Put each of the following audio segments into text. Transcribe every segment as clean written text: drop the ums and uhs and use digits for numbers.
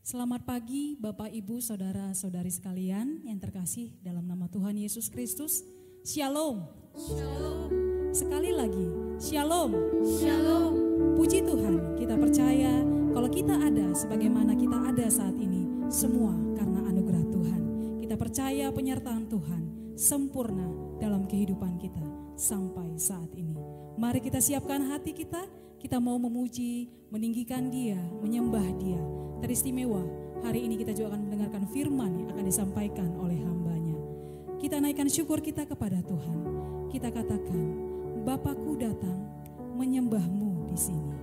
Selamat pagi Bapak Ibu Saudara-saudari sekalian yang terkasih dalam nama Tuhan Yesus Kristus. Shalom. Shalom. Sekali lagi, Shalom. Shalom. Puji Tuhan, kita percaya kalau kita ada sebagaimana kita ada saat ini, semua karena anugerah Tuhan. Kita percaya penyertaan Tuhan sempurna dalam kehidupan kita sampai saat ini. Mari kita siapkan hati kita mau memuji, meninggikan Dia, menyembah Dia. Teristimewa, hari ini kita juga akan mendengarkan firman yang akan disampaikan oleh hamba-Nya. Kita naikkan syukur kita kepada Tuhan. Kita katakan, Bapakku datang menyembah-Mu di sini.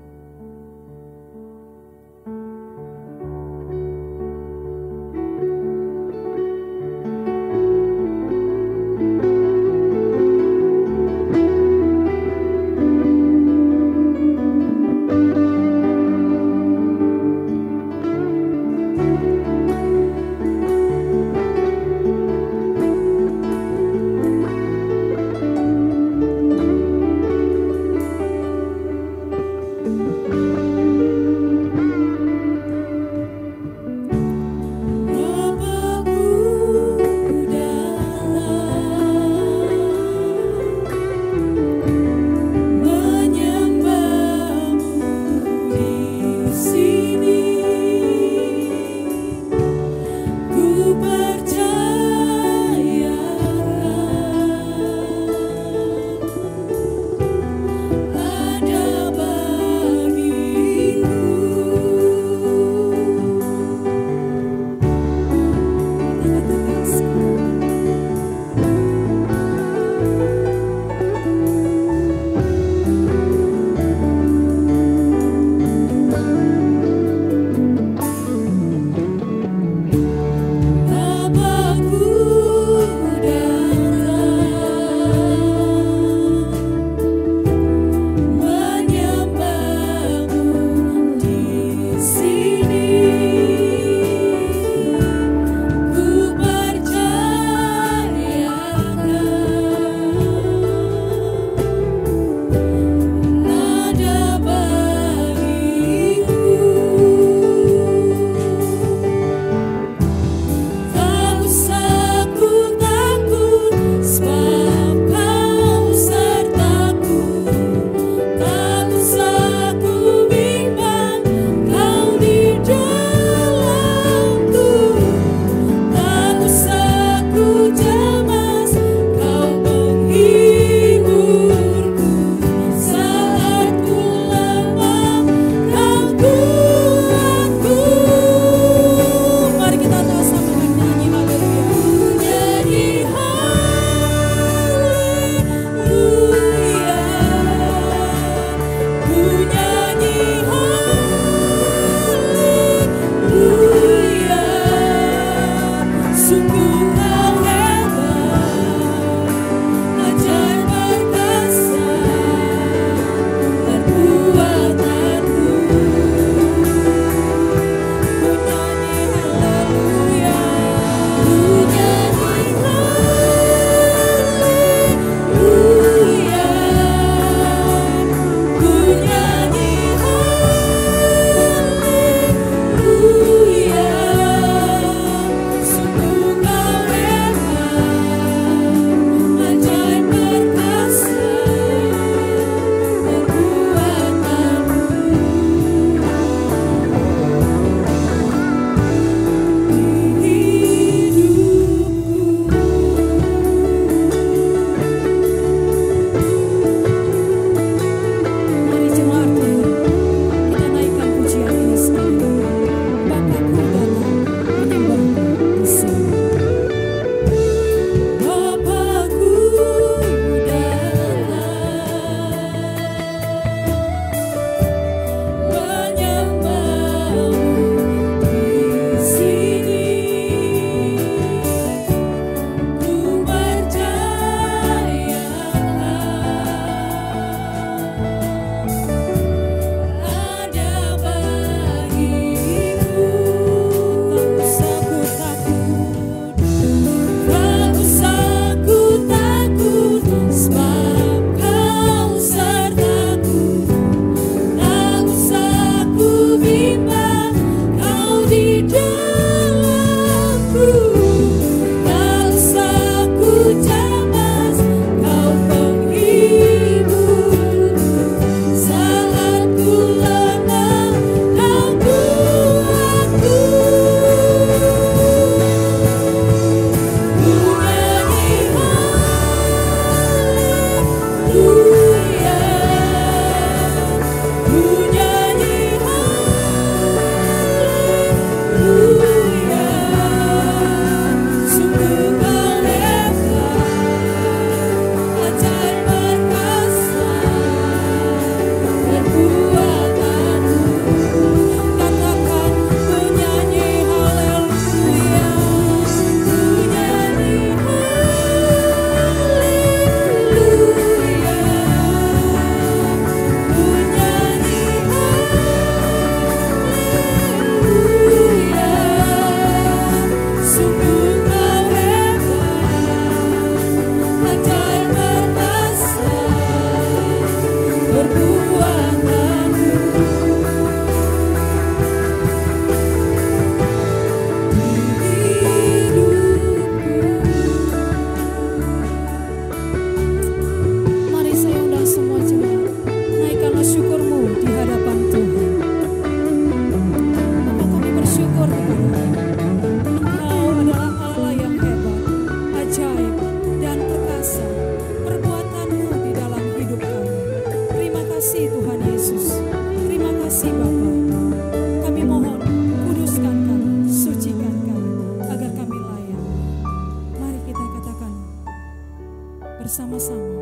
bersama-sama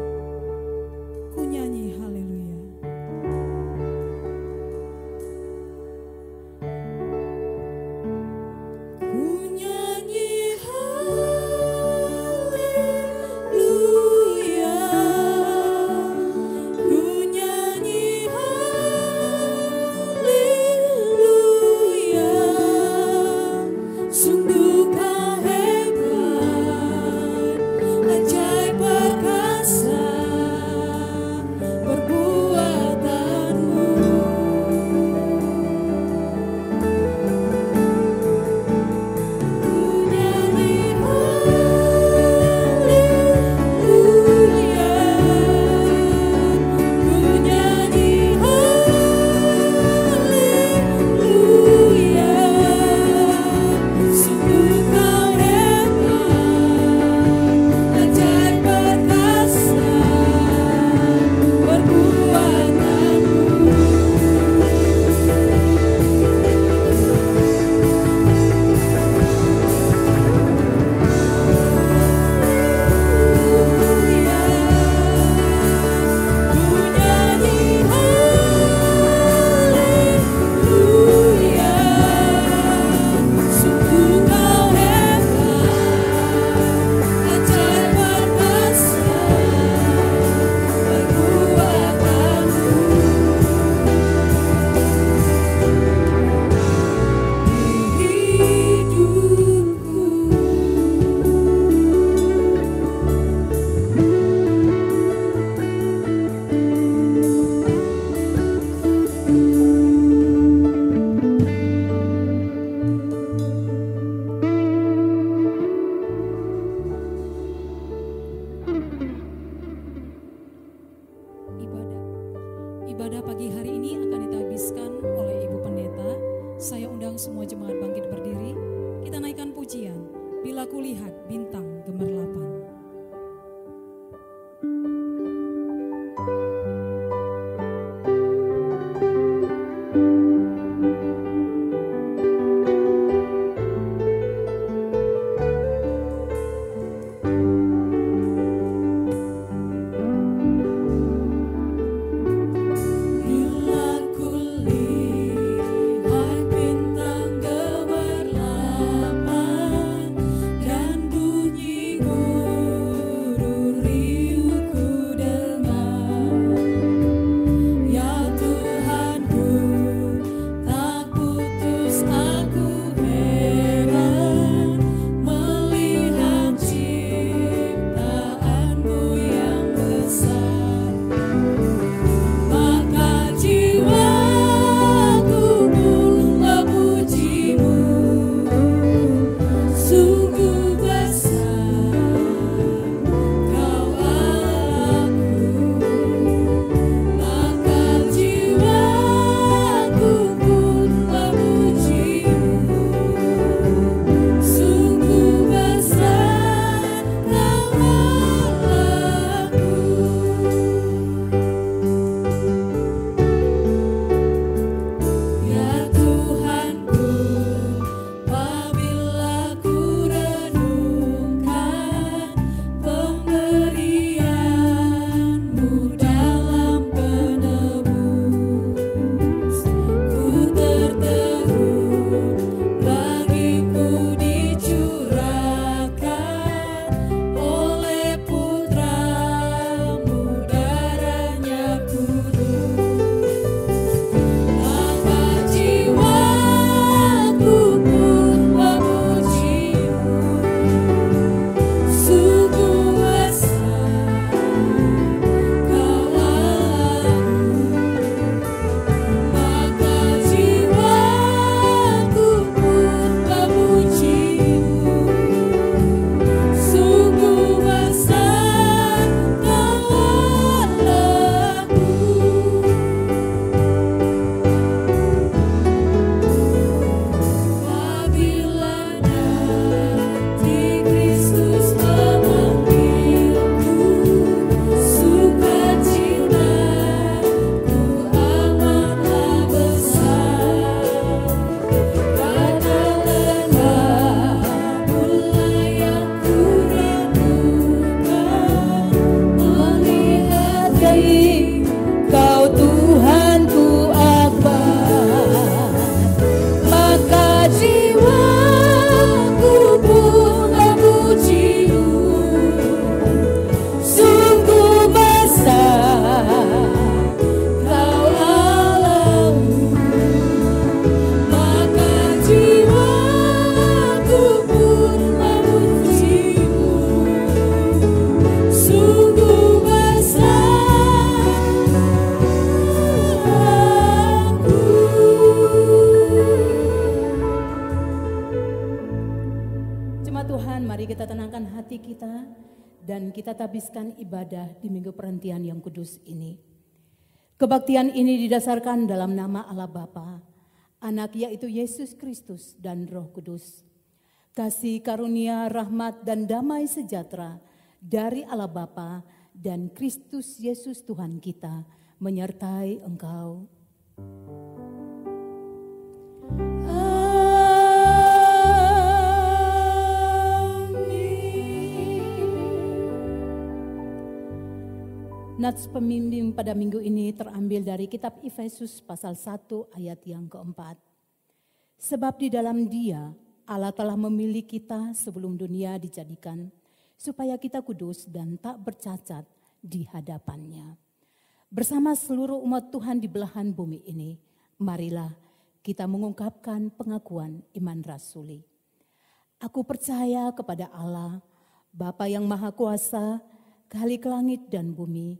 ku nyanyi haleluya. Ku nyanyi haleluya, ku nyanyi haleluya, sungguh kau hebat, ajaib perkasa perbuatanmu. Ku nyanyi haleluya, ku nyanyi haleluya, sungguh kau hebat, ajaib perkasa perbuatanmu. Ibadah pagi hari ini akan dihabiskan oleh Ibu Pendeta. Saya undang semua jemaat bangkit berdiri. Kita naikkan pujian, Bila Kulihat Bintang Gemerlapan. Bila kulihat bintang gemerlapan dan bunyi Jemaat Tuhan, mari kita tenangkan hati kita dan kita tabiskan ibadah di minggu perhentian yang kudus ini. Kebaktian ini didasarkan dalam nama Allah Bapa, Anak yaitu Yesus Kristus dan Roh Kudus. Kasih karunia, rahmat dan damai sejahtera dari Allah Bapa dan Kristus Yesus Tuhan kita menyertai engkau. Nats pembimbing pada minggu ini terambil dari kitab Efesus pasal 1 ayat yang keempat. Sebab di dalam Dia Allah telah memilih kita sebelum dunia dijadikan, supaya kita kudus dan tak bercacat di hadapannya. Bersama seluruh umat Tuhan di belahan bumi ini, marilah kita mengungkapkan pengakuan iman rasuli. Aku percaya kepada Allah, Bapa yang Maha Kuasa, Khalik langit dan bumi,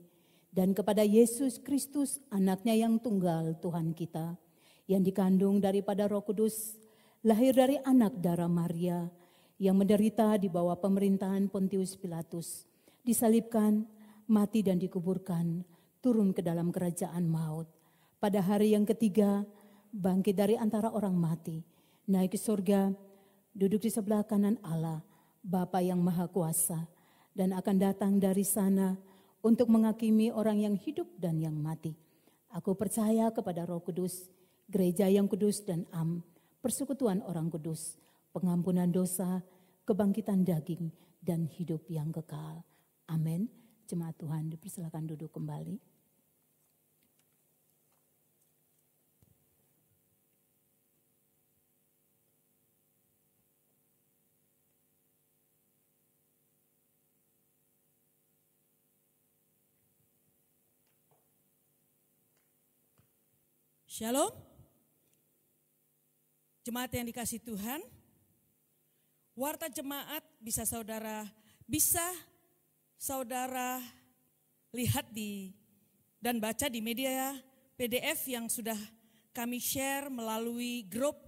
dan kepada Yesus Kristus, anaknya yang tunggal Tuhan kita, yang dikandung daripada Roh Kudus, lahir dari anak darah Maria, yang menderita di bawah pemerintahan Pontius Pilatus, disalibkan, mati dan dikuburkan, turun ke dalam kerajaan maut. Pada hari yang ketiga, bangkit dari antara orang mati, naik ke surga, duduk di sebelah kanan Allah, Bapa yang Maha Kuasa, dan akan datang dari sana untuk menghakimi orang yang hidup dan yang mati. Aku percaya kepada Roh Kudus, gereja yang kudus dan persekutuan orang kudus, pengampunan dosa, kebangkitan daging, dan hidup yang kekal. Amin. Jemaat Tuhan dipersilakan duduk kembali. Shalom. Jemaat yang dikasih Tuhan, warta jemaat bisa saudara lihat dan baca di media PDF yang sudah kami share melalui grup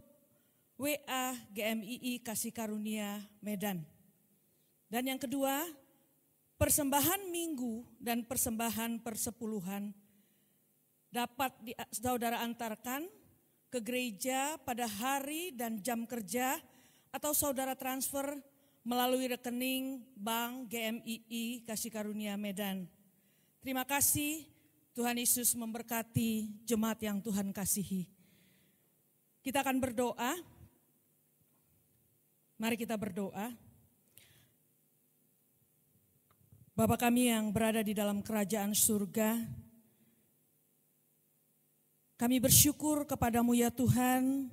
WA GMII Kasih Karunia Medan. Dan yang kedua, persembahan minggu dan persembahan persepuluhan dapat saudara antarkan ke gereja pada hari dan jam kerja atau saudara transfer melalui rekening Bank GMII Kasih Karunia Medan. Terima kasih, Tuhan Yesus memberkati jemaat yang Tuhan kasihi. Kita akan berdoa. Mari kita berdoa. Bapa kami yang berada di dalam kerajaan surga, kami bersyukur kepadamu ya Tuhan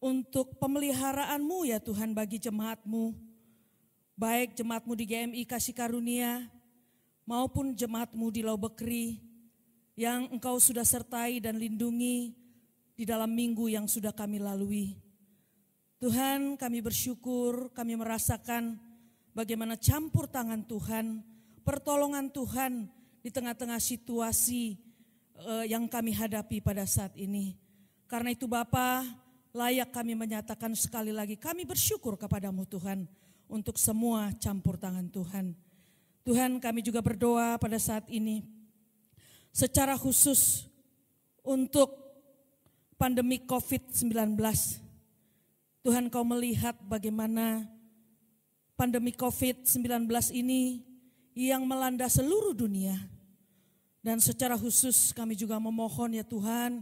untuk pemeliharaan-Mu ya Tuhan bagi jemaat-Mu. Baik jemaat-Mu di GMI Kasih Karunia maupun jemaat-Mu di Laubekri yang Engkau sudah sertai dan lindungi di dalam minggu yang sudah kami lalui. Tuhan, kami bersyukur, kami merasakan bagaimana campur tangan Tuhan, pertolongan Tuhan di tengah-tengah situasi yang kami hadapi pada saat ini. Karena itu Bapa, layak kami menyatakan sekali lagi, kami bersyukur kepadamu Tuhan untuk semua campur tangan Tuhan. Tuhan, kami juga berdoa pada saat ini secara khusus untuk pandemi COVID-19. Tuhan, Kau melihat bagaimana pandemi COVID-19 ini yang melanda seluruh dunia. Dan secara khusus kami juga memohon ya Tuhan,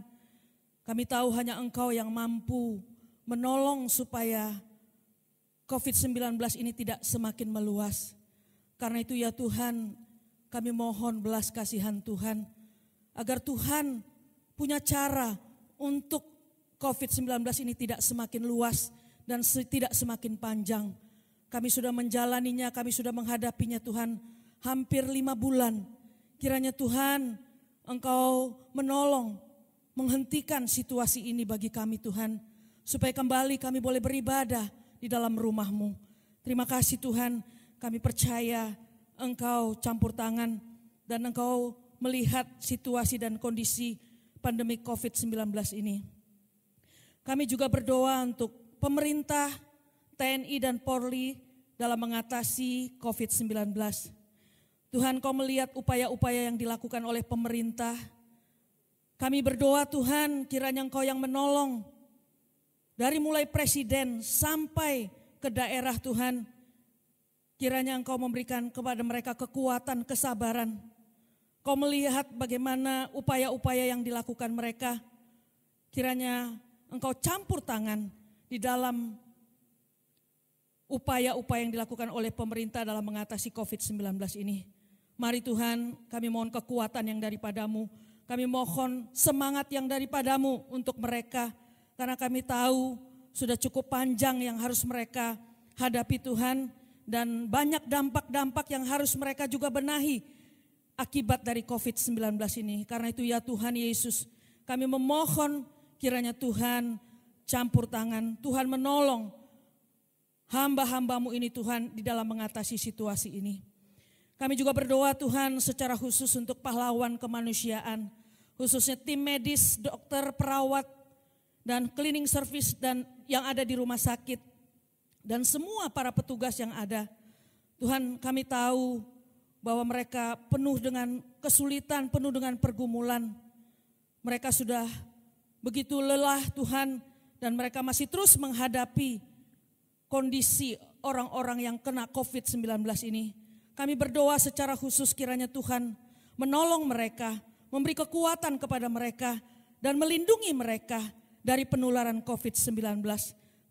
kami tahu hanya Engkau yang mampu menolong supaya COVID-19 ini tidak semakin meluas. Karena itu ya Tuhan, kami mohon belas kasihan Tuhan, agar Tuhan punya cara untuk COVID-19 ini tidak semakin luas dan tidak semakin panjang. Kami sudah menjalaninya, kami sudah menghadapinya Tuhan hampir 5 bulan. Kiranya Tuhan, Engkau menolong, menghentikan situasi ini bagi kami Tuhan, supaya kembali kami boleh beribadah di dalam rumah-Mu. Terima kasih Tuhan, kami percaya Engkau campur tangan dan Engkau melihat situasi dan kondisi pandemi COVID-19 ini. Kami juga berdoa untuk pemerintah, TNI dan Polri dalam mengatasi COVID-19. Tuhan, Kau melihat upaya-upaya yang dilakukan oleh pemerintah. Kami berdoa Tuhan, kiranya Engkau yang menolong dari mulai presiden sampai ke daerah Tuhan. Kiranya Engkau memberikan kepada mereka kekuatan, kesabaran. Kau melihat bagaimana upaya-upaya yang dilakukan mereka. Kiranya Engkau campur tangan di dalam upaya-upaya yang dilakukan oleh pemerintah dalam mengatasi COVID-19 ini. Mari Tuhan, kami mohon kekuatan yang daripada-Mu. Kami mohon semangat yang daripada-Mu untuk mereka. Karena kami tahu sudah cukup panjang yang harus mereka hadapi Tuhan. Dan banyak dampak-dampak yang harus mereka juga benahi akibat dari COVID-19 ini. Karena itu ya Tuhan Yesus, kami memohon kiranya Tuhan campur tangan. Tuhan menolong hamba-hamba-Mu ini Tuhan di dalam mengatasi situasi ini. Kami juga berdoa Tuhan secara khusus untuk pahlawan kemanusiaan, khususnya tim medis, dokter, perawat, dan cleaning service dan yang ada di rumah sakit, dan semua para petugas yang ada. Tuhan, kami tahu bahwa mereka penuh dengan kesulitan, penuh dengan pergumulan. Mereka sudah begitu lelah Tuhan, dan mereka masih terus menghadapi kondisi orang-orang yang kena COVID-19 ini. Kami berdoa secara khusus kiranya Tuhan menolong mereka, memberi kekuatan kepada mereka, dan melindungi mereka dari penularan COVID-19.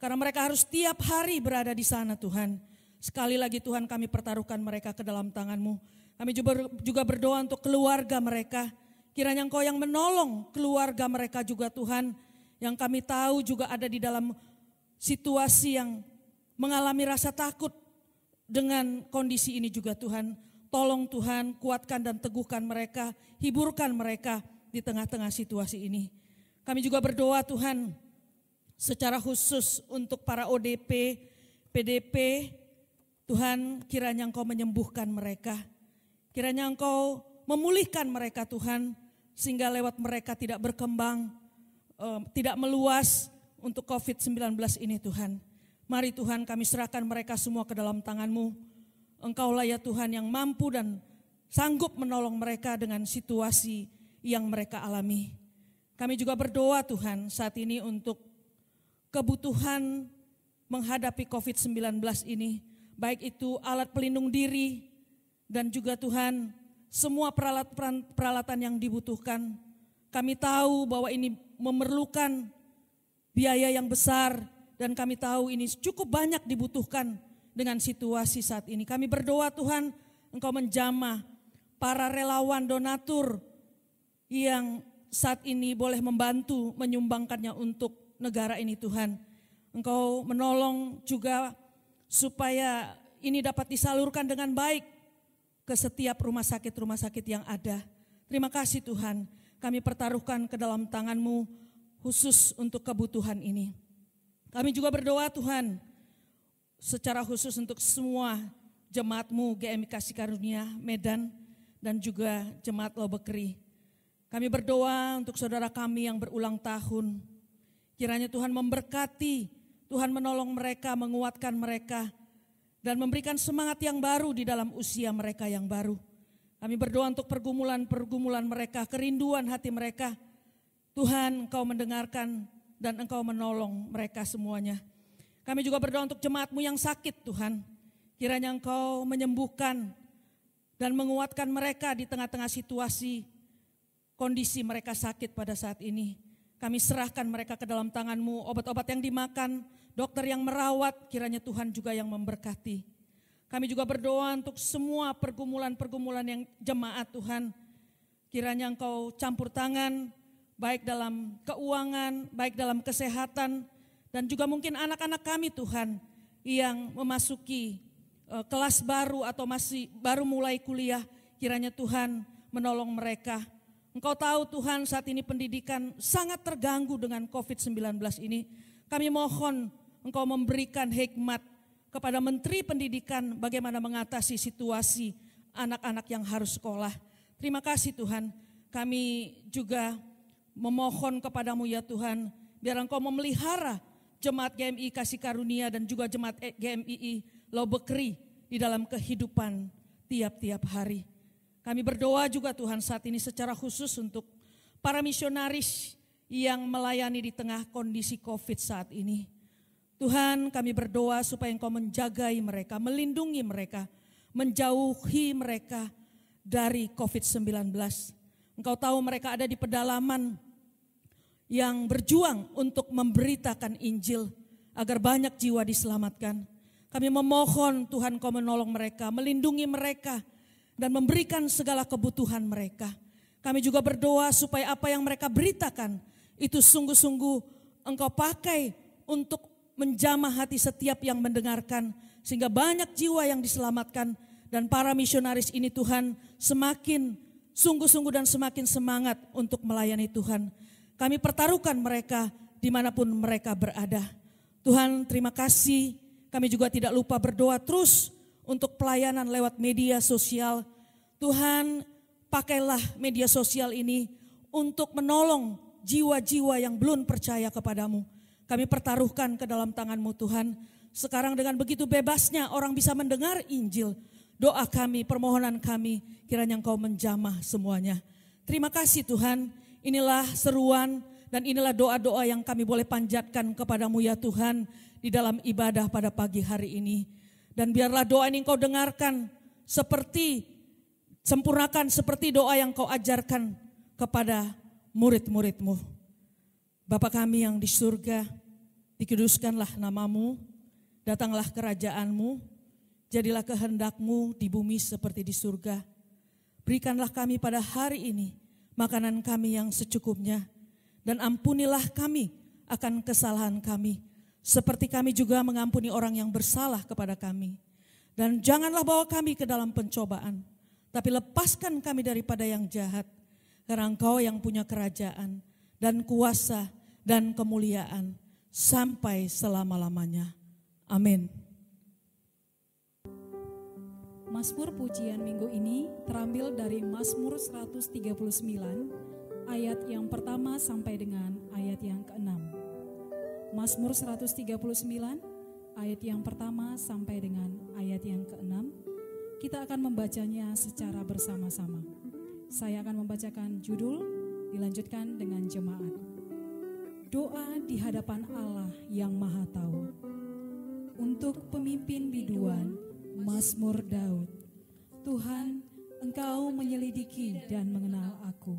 Karena mereka harus tiap hari berada di sana Tuhan. Sekali lagi Tuhan, kami pertaruhkan mereka ke dalam tangan-Mu. Kami juga berdoa untuk keluarga mereka. Kiranya Engkau yang menolong keluarga mereka juga Tuhan. Yang kami tahu juga ada di dalam situasi yang mengalami rasa takut dengan kondisi ini juga Tuhan. Tolong Tuhan, kuatkan dan teguhkan mereka, hiburkan mereka di tengah-tengah situasi ini. Kami juga berdoa Tuhan secara khusus untuk para ODP, PDP, Tuhan kiranya Engkau menyembuhkan mereka. Kiranya Engkau memulihkan mereka Tuhan, sehingga lewat mereka tidak berkembang, tidak meluas untuk COVID-19 ini Tuhan. Mari Tuhan, kami serahkan mereka semua ke dalam tangan-Mu. Engkaulah ya Tuhan yang mampu dan sanggup menolong mereka dengan situasi yang mereka alami. Kami juga berdoa Tuhan saat ini untuk kebutuhan menghadapi COVID-19 ini. Baik itu alat pelindung diri dan juga Tuhan semua peralatan yang dibutuhkan. Kami tahu bahwa ini memerlukan biaya yang besar. Dan kami tahu ini cukup banyak dibutuhkan dengan situasi saat ini. Kami berdoa Tuhan, Engkau menjamah para relawan donatur yang saat ini boleh membantu menyumbangkannya untuk negara ini Tuhan. Engkau menolong juga supaya ini dapat disalurkan dengan baik ke setiap rumah sakit yang ada. Terima kasih Tuhan, kami pertaruhkan ke dalam tangan-Mu khusus untuk kebutuhan ini. Kami juga berdoa Tuhan secara khusus untuk semua jemaat-Mu GMI Kasih Karunia Medan dan juga jemaat Lobekri. Kami berdoa untuk saudara kami yang berulang tahun. Kiranya Tuhan memberkati, Tuhan menolong mereka, menguatkan mereka, dan memberikan semangat yang baru di dalam usia mereka yang baru. Kami berdoa untuk pergumulan mereka, kerinduan hati mereka. Tuhan, Engkau mendengarkan dan Engkau menolong mereka semuanya. Kami juga berdoa untuk jemaat-Mu yang sakit Tuhan. Kiranya Engkau menyembuhkan dan menguatkan mereka di tengah-tengah situasi kondisi mereka sakit pada saat ini. Kami serahkan mereka ke dalam tangan-Mu, obat-obat yang dimakan, dokter yang merawat, kiranya Tuhan juga yang memberkati. Kami juga berdoa untuk semua pergumulan yang jemaat Tuhan. Kiranya Engkau campur tangan, baik dalam keuangan, baik dalam kesehatan, dan juga mungkin anak-anak kami Tuhan yang memasuki kelas baru atau masih baru mulai kuliah, kiranya Tuhan menolong mereka. Engkau tahu Tuhan saat ini pendidikan sangat terganggu dengan COVID-19 ini. Kami mohon Engkau memberikan hikmat kepada Menteri Pendidikan bagaimana mengatasi situasi anak-anak yang harus sekolah. Terima kasih Tuhan, kami juga memohon kepadamu ya Tuhan, biar Engkau memelihara Jemaat GMI Kasih Karunia dan juga Jemaat GMI Lobekri di dalam kehidupan tiap-tiap hari. Kami berdoa juga Tuhan saat ini secara khusus untuk para misionaris yang melayani di tengah kondisi COVID saat ini. Tuhan, kami berdoa supaya Engkau menjagai mereka, melindungi mereka, menjauhi mereka dari COVID-19. Engkau tahu mereka ada di pedalaman yang berjuang untuk memberitakan Injil agar banyak jiwa diselamatkan. Kami memohon Tuhan Kau menolong mereka, melindungi mereka dan memberikan segala kebutuhan mereka. Kami juga berdoa supaya apa yang mereka beritakan itu sungguh-sungguh Engkau pakai untuk menjamah hati setiap yang mendengarkan sehingga banyak jiwa yang diselamatkan dan para misionaris ini Tuhan semakin sungguh-sungguh dan semakin semangat untuk melayani Tuhan. Kami pertaruhkan mereka dimanapun mereka berada. Tuhan terima kasih, kami juga tidak lupa berdoa terus untuk pelayanan lewat media sosial. Tuhan pakailah media sosial ini untuk menolong jiwa-jiwa yang belum percaya kepadamu. Kami pertaruhkan ke dalam tangan-Mu Tuhan. Sekarang dengan begitu bebasnya orang bisa mendengar Injil. Doa kami, permohonan kami, kiranya Engkau menjamah semuanya. Terima kasih Tuhan. Inilah seruan dan inilah doa-doa yang kami boleh panjatkan kepadamu ya Tuhan di dalam ibadah pada pagi hari ini. Dan biarlah doa ini Engkau dengarkan sempurnakan seperti doa yang Kau ajarkan kepada murid-murid-Mu. Bapa kami yang di surga, dikuduskanlah nama-Mu, datanglah kerajaan-Mu, jadilah kehendak-Mu di bumi seperti di surga. Berikanlah kami pada hari ini makanan kami yang secukupnya, dan ampunilah kami akan kesalahan kami, seperti kami juga mengampuni orang yang bersalah kepada kami. Dan janganlah bawa kami ke dalam pencobaan, tapi lepaskan kami daripada yang jahat, karena Engkau yang punya kerajaan dan kuasa dan kemuliaan sampai selama-lamanya. Amin. Mazmur pujian minggu ini terambil dari Mazmur 139 ayat yang pertama sampai dengan ayat yang ke-6. Mazmur 139 ayat yang pertama sampai dengan ayat yang ke-6. Kita akan membacanya secara bersama-sama. Saya akan membacakan judul, dilanjutkan dengan jemaat. Doa di hadapan Allah yang Maha Tahu. Untuk pemimpin biduan, Mazmur Daud. Tuhan, Engkau menyelidiki dan mengenal aku.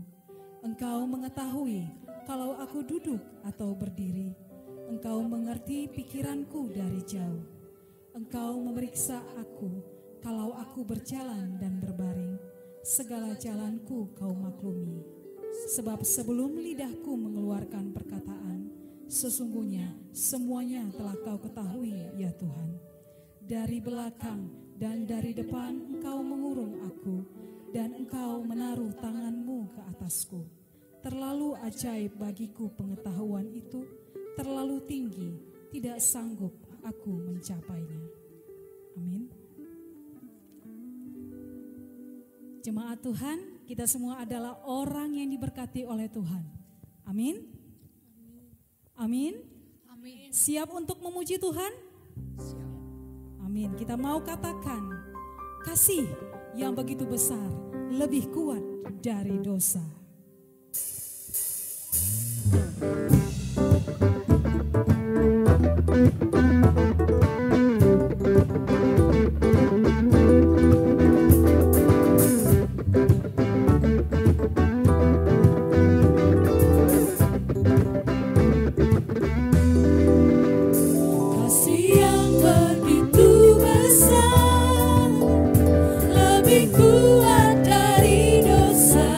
Engkau mengetahui kalau aku duduk atau berdiri. Engkau mengerti pikiranku dari jauh. Engkau memeriksa aku kalau aku berjalan dan berbaring. Segala jalanku Kau maklumi. Sebab sebelum lidahku mengeluarkan perkataan, sesungguhnya semuanya telah Kau ketahui ya Tuhan. Dari belakang dan dari depan Engkau mengurung aku, dan Engkau menaruh tangan-Mu ke atasku. Terlalu ajaib bagiku pengetahuan itu, terlalu tinggi, tidak sanggup aku mencapainya. Amin. Jemaat Tuhan, kita semua adalah orang yang diberkati oleh Tuhan. Amin. Amin. Amin. Siap untuk memuji Tuhan? Siap. Amin. Kita mau katakan, kasih yang begitu besar lebih kuat dari dosa. Lebih kuat dari dosa.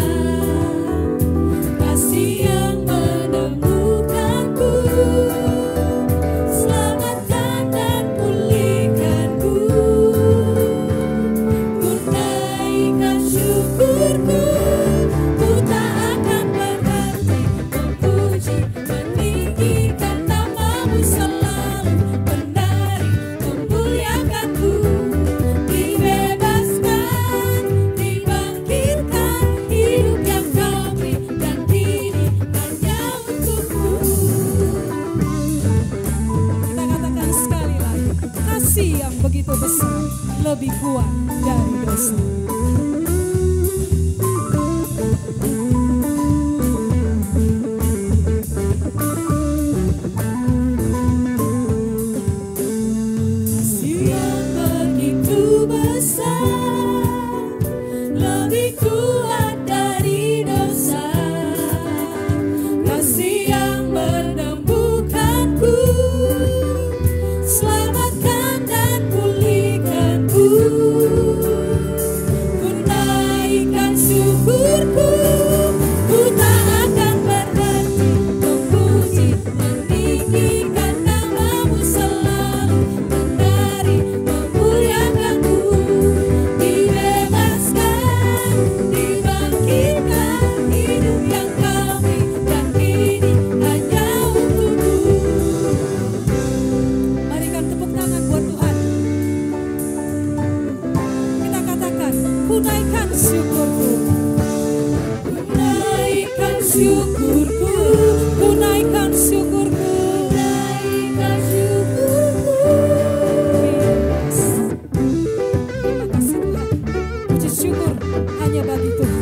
yang begitu besar, lebih kuat dari dosa. Kasih yang begitu besar, lebih kuat dari dosa. Kasih yang menemukanku, selamatkan dan pulihkanku. Ku naikkan syukurku, ku tak akan berhenti memuji, meninggikan namamu selalu, menari, memuliakanmu. Dibebaskan, dibangkitkan, hidup yang kami dan kini hanya untukmu. Mari kan tepuk tangan buat Tuhan. Kita katakan, ku naikkan syukurku, ku naikkan syukurku, ku naikkan syukurku, naikkan syukurku. Yes. Terima kasih Tuhan. Puji syukur hanya bagi Tuhan.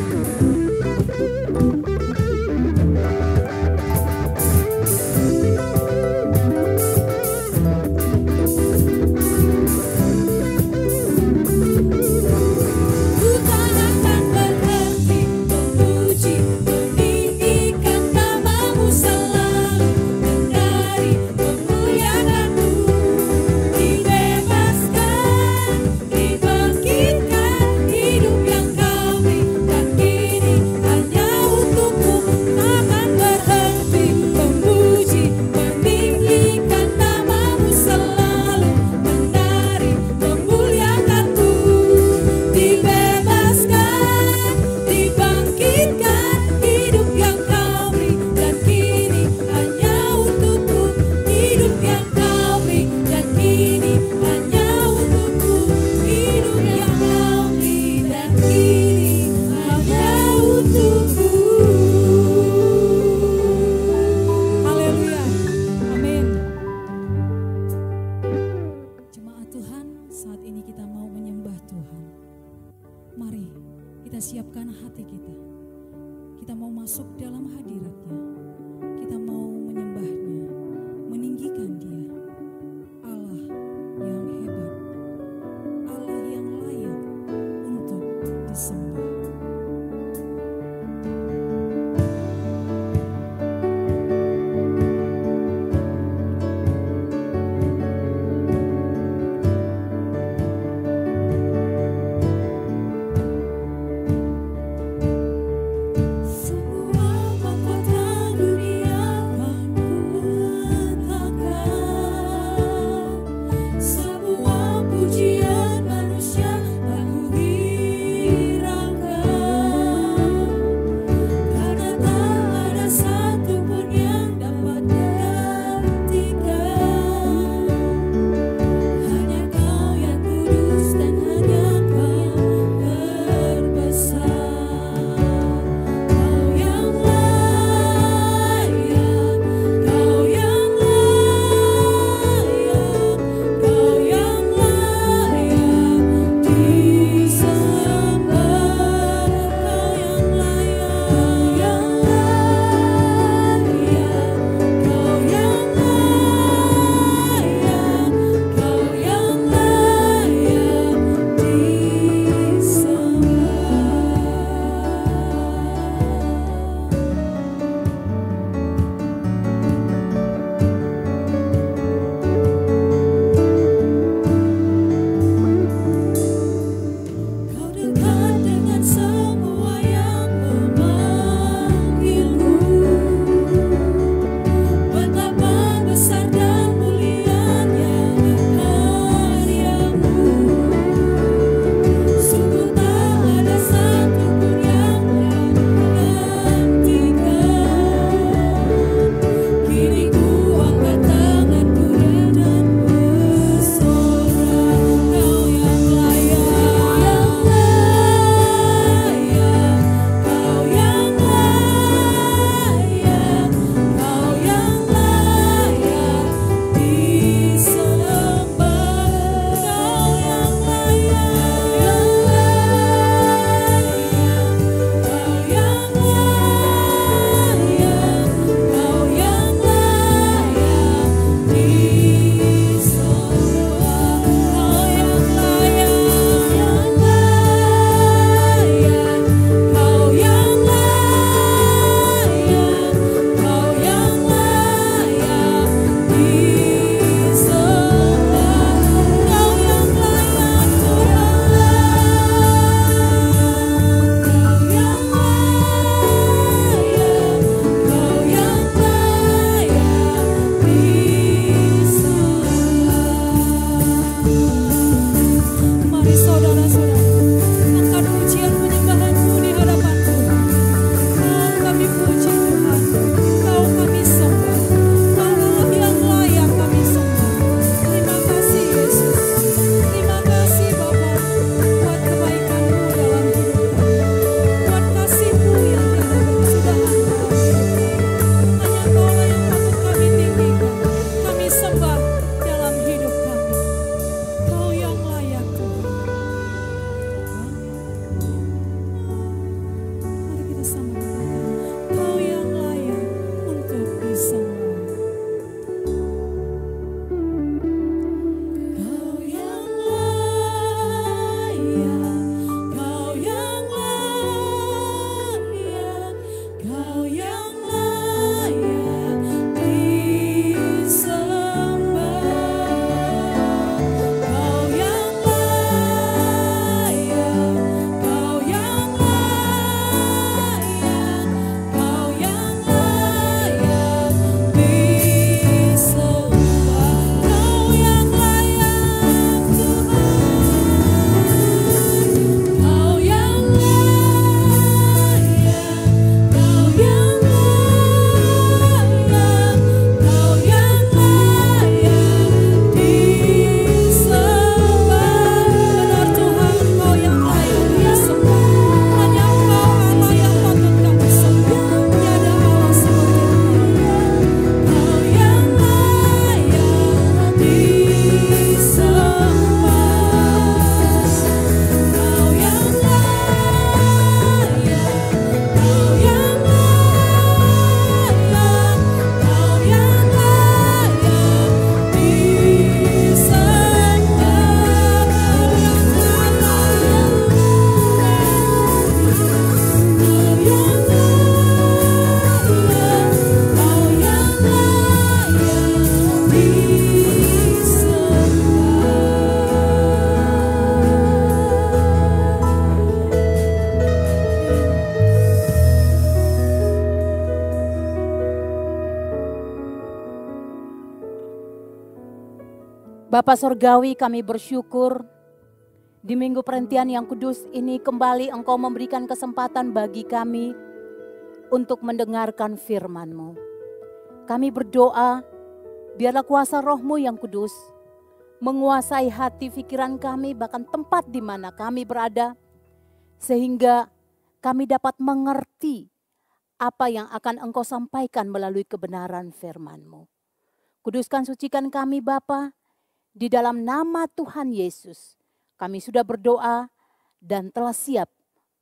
Ku tak akan berhenti memuji, meninggikan namamu selalu, menari, memuliakanmu. Dibebaskan, dibangkitkan, hidup yang kami dan kini hanya untukmu. Takkan berhenti memuji, meninggikan namamu selalu, menari, memuliakanmu. Dibebaskan, dibangkitkan, hidup yang kami dan kini hanya untukmu. Hidup yang kami dan kini hanya untukmu. Hidup yang kami dan kini hanya untukmu. Haleluya, amin. Jemaat Tuhan, saat ini kita mau menyembah Tuhan. Mari kita siapkan hati kita. Kita mau masuk dalam hadirat-Nya. Kita mau menyembah-Nya, meninggikan Dia. Allah yang hebat, Allah yang layak untuk disembah. Semua mahkota Bapa Sorgawi, kami bersyukur di minggu perhentian yang kudus ini kembali Engkau memberikan kesempatan bagi kami untuk mendengarkan firman-Mu. Kami berdoa, biarlah kuasa Roh-Mu yang kudus menguasai hati pikiran kami, bahkan tempat di mana kami berada, sehingga kami dapat mengerti apa yang akan Engkau sampaikan melalui kebenaran firman-Mu. Kuduskan, sucikan kami Bapa, di dalam nama Tuhan Yesus. Kami sudah berdoa dan telah siap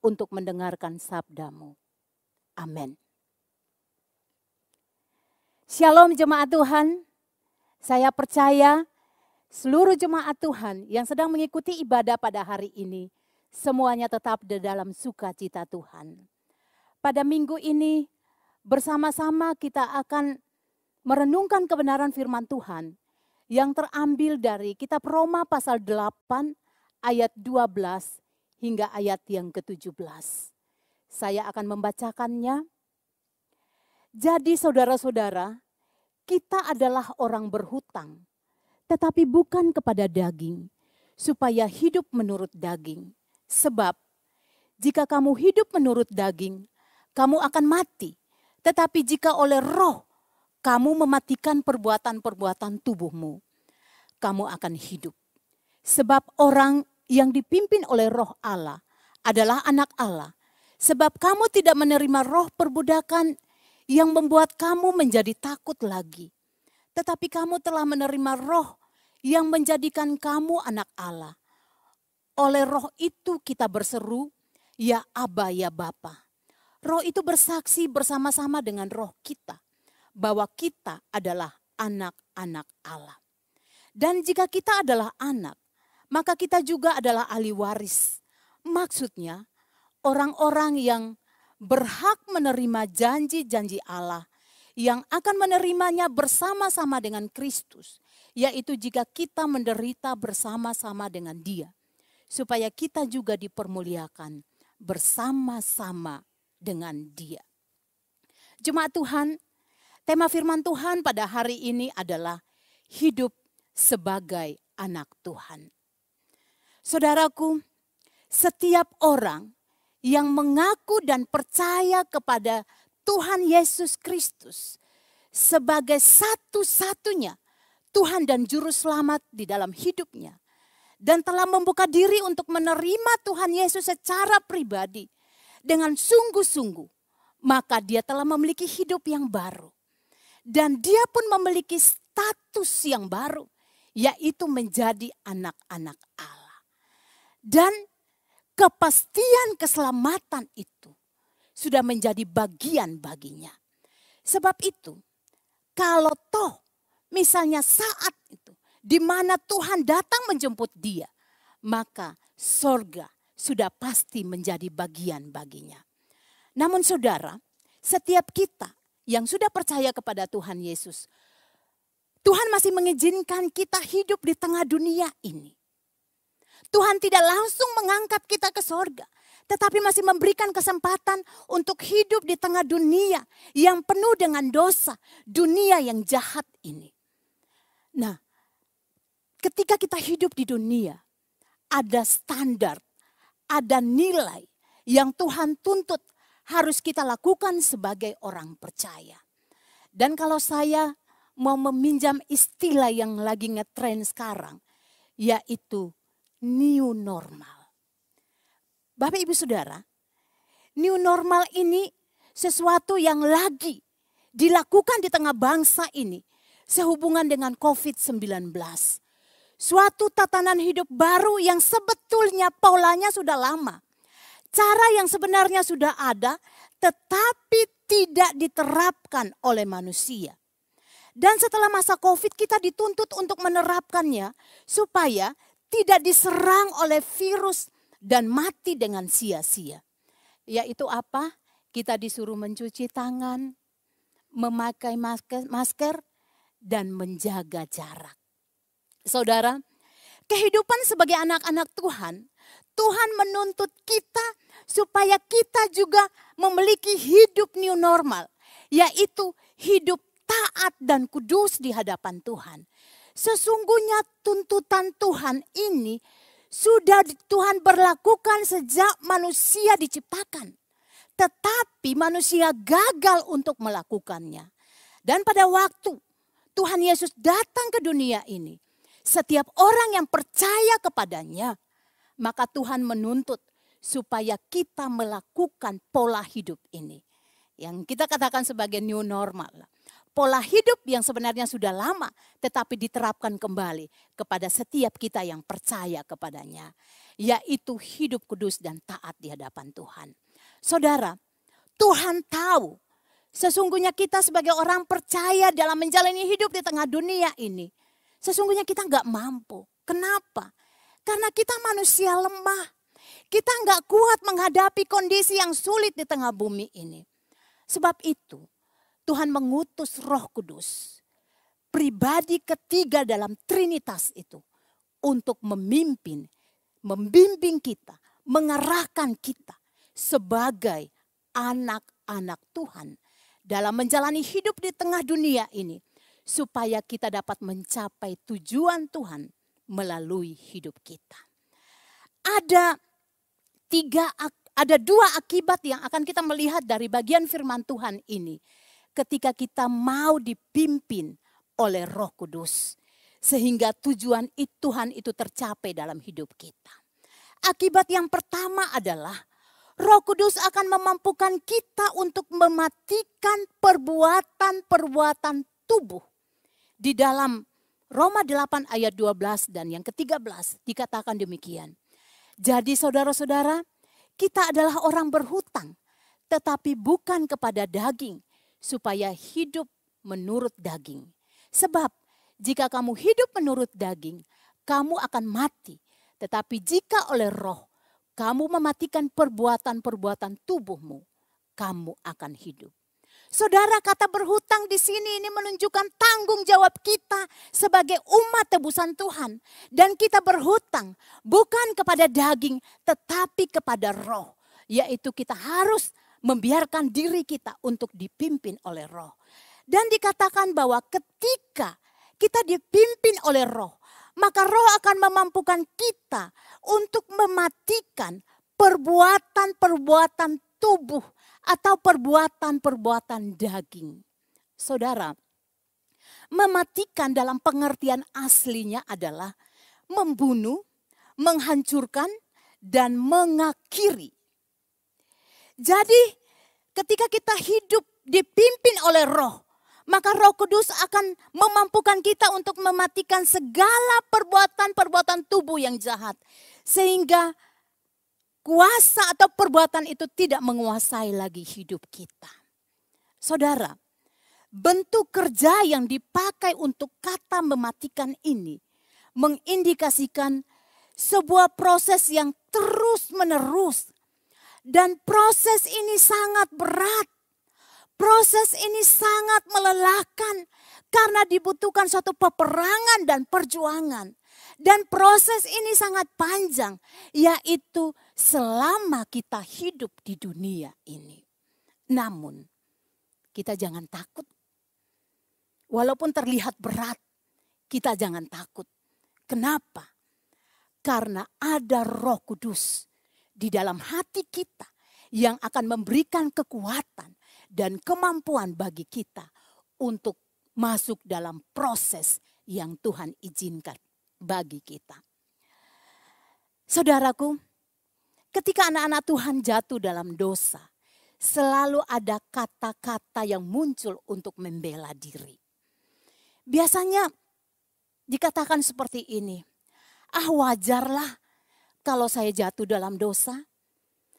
untuk mendengarkan sabda-Mu. Amin. Shalom jemaat Tuhan. Saya percaya seluruh jemaat Tuhan yang sedang mengikuti ibadah pada hari ini, semuanya tetap di dalam sukacita Tuhan. Pada minggu ini bersama-sama kita akan merenungkan kebenaran firman Tuhan yang terambil dari kitab Roma pasal 8 ayat 12 hingga ayat yang ke-17. Saya akan membacakannya. Jadi saudara-saudara, kita adalah orang berhutang, tetapi bukan kepada daging, supaya hidup menurut daging. Sebab jika kamu hidup menurut daging, kamu akan mati. Tetapi jika oleh Roh kamu mematikan perbuatan-perbuatan tubuhmu, kamu akan hidup. Sebab orang yang dipimpin oleh Roh Allah adalah anak Allah. Sebab kamu tidak menerima roh perbudakan yang membuat kamu menjadi takut lagi. Tetapi kamu telah menerima roh yang menjadikan kamu anak Allah. Oleh roh itu kita berseru, ya Aba, ya Bapa. Roh itu bersaksi bersama-sama dengan roh kita bahwa kita adalah anak-anak Allah. Dan jika kita adalah anak, maka kita juga adalah ahli waris. Maksudnya orang-orang yang berhak menerima janji-janji Allah yang akan menerimanya bersama-sama dengan Kristus. Yaitu jika kita menderita bersama-sama dengan Dia. Supaya kita juga dipermuliakan bersama-sama dengan Dia. Jemaat Tuhan, tema firman Tuhan pada hari ini adalah hidup sebagai anak Tuhan. Saudaraku, setiap orang yang mengaku dan percaya kepada Tuhan Yesus Kristus sebagai satu-satunya Tuhan dan Juru Selamat di dalam hidupnya, dan telah membuka diri untuk menerima Tuhan Yesus secara pribadi dengan sungguh-sungguh, maka dia telah memiliki hidup yang baru. Dan dia pun memiliki status yang baru, yaitu menjadi anak-anak Allah. Dan kepastian keselamatan itu sudah menjadi bagian baginya. Sebab itu, kalau toh misalnya saat itu di mana Tuhan datang menjemput dia, maka sorga sudah pasti menjadi bagian baginya. Namun saudara, setiap kita yang sudah percaya kepada Tuhan Yesus, Tuhan masih mengizinkan kita hidup di tengah dunia ini. Tuhan tidak langsung mengangkat kita ke sorga, tetapi masih memberikan kesempatan untuk hidup di tengah dunia yang penuh dengan dosa, dunia yang jahat ini. Nah, ketika kita hidup di dunia, ada standar, ada nilai yang Tuhan tuntut harus kita lakukan sebagai orang percaya. Dan kalau saya mau meminjam istilah yang lagi ngetren sekarang, yaitu new normal. Bapak Ibu Saudara, new normal ini sesuatu yang lagi dilakukan di tengah bangsa ini sehubungan dengan COVID-19. Suatu tatanan hidup baru yang sebetulnya polanya sudah lama. Cara yang sebenarnya sudah ada tetapi tidak diterapkan oleh manusia. Dan setelah masa COVID kita dituntut untuk menerapkannya supaya tidak diserang oleh virus dan mati dengan sia-sia. Yaitu apa? Kita disuruh mencuci tangan, memakai masker, dan menjaga jarak. Saudara, kehidupan sebagai anak-anak Tuhan, Tuhan menuntut kita supaya kita juga memiliki hidup new normal. Yaitu hidup taat dan kudus di hadapan Tuhan. Sesungguhnya tuntutan Tuhan ini sudah Tuhan berlakukan sejak manusia diciptakan. Tetapi manusia gagal untuk melakukannya. Dan pada waktu Tuhan Yesus datang ke dunia ini, setiap orang yang percaya kepadanya, maka Tuhan menuntut supaya kita melakukan pola hidup ini. Yang kita katakan sebagai new normal. Pola hidup yang sebenarnya sudah lama tetapi diterapkan kembali kepada setiap kita yang percaya kepadanya. Yaitu hidup kudus dan taat di hadapan Tuhan. Saudara, Tuhan tahu sesungguhnya kita sebagai orang percaya dalam menjalani hidup di tengah dunia ini. Sesungguhnya kita nggak mampu. Kenapa? Karena kita manusia lemah. Kita nggak kuat menghadapi kondisi yang sulit di tengah bumi ini. Sebab itu Tuhan mengutus Roh Kudus, pribadi ketiga dalam Trinitas itu, untuk memimpin, membimbing kita, mengarahkan kita sebagai anak-anak Tuhan dalam menjalani hidup di tengah dunia ini, supaya kita dapat mencapai tujuan Tuhan melalui hidup kita. Ada dua akibat yang akan kita melihat dari bagian firman Tuhan ini. Ketika kita mau dipimpin oleh Roh Kudus. Sehingga tujuan Tuhan itu tercapai dalam hidup kita. Akibat yang pertama adalah Roh Kudus akan memampukan kita untuk mematikan perbuatan-perbuatan tubuh. Di dalam Roma 8 ayat 12 dan yang ke-13 dikatakan demikian. Jadi saudara-saudara, kita adalah orang berhutang, tetapi bukan kepada daging, supaya hidup menurut daging. Sebab jika kamu hidup menurut daging, kamu akan mati. Tetapi jika oleh Roh, kamu mematikan perbuatan-perbuatan tubuhmu, kamu akan hidup. Saudara, kata berhutang di sini ini menunjukkan tanggung jawab kita sebagai umat tebusan Tuhan. Dan kita berhutang bukan kepada daging, tetapi kepada Roh. Yaitu kita harus membiarkan diri kita untuk dipimpin oleh Roh. Dan dikatakan bahwa ketika kita dipimpin oleh Roh, maka Roh akan memampukan kita untuk mematikan perbuatan-perbuatan tubuh atau perbuatan-perbuatan daging. Saudara, mematikan dalam pengertian aslinya adalah membunuh, menghancurkan, dan mengakhiri. Jadi ketika kita hidup dipimpin oleh Roh, maka Roh Kudus akan memampukan kita untuk mematikan segala perbuatan-perbuatan tubuh yang jahat. Sehingga kuasa atau perbuatan itu tidak menguasai lagi hidup kita. Saudara, bentuk kerja yang dipakai untuk kata mematikan ini mengindikasikan sebuah proses yang terus-menerus. Dan proses ini sangat berat. Proses ini sangat melelahkan karena dibutuhkan suatu peperangan dan perjuangan. Dan proses ini sangat panjang, yaitu selama kita hidup di dunia ini. Namun, kita jangan takut. Walaupun terlihat berat, kita jangan takut. Kenapa? Karena ada Roh Kudus di dalam hati kita yang akan memberikan kekuatan dan kemampuan bagi kita untuk masuk dalam proses yang Tuhan izinkan bagi kita. Saudaraku, ketika anak-anak Tuhan jatuh dalam dosa, selalu ada kata-kata yang muncul untuk membela diri. Biasanya dikatakan seperti ini, wajarlah kalau saya jatuh dalam dosa,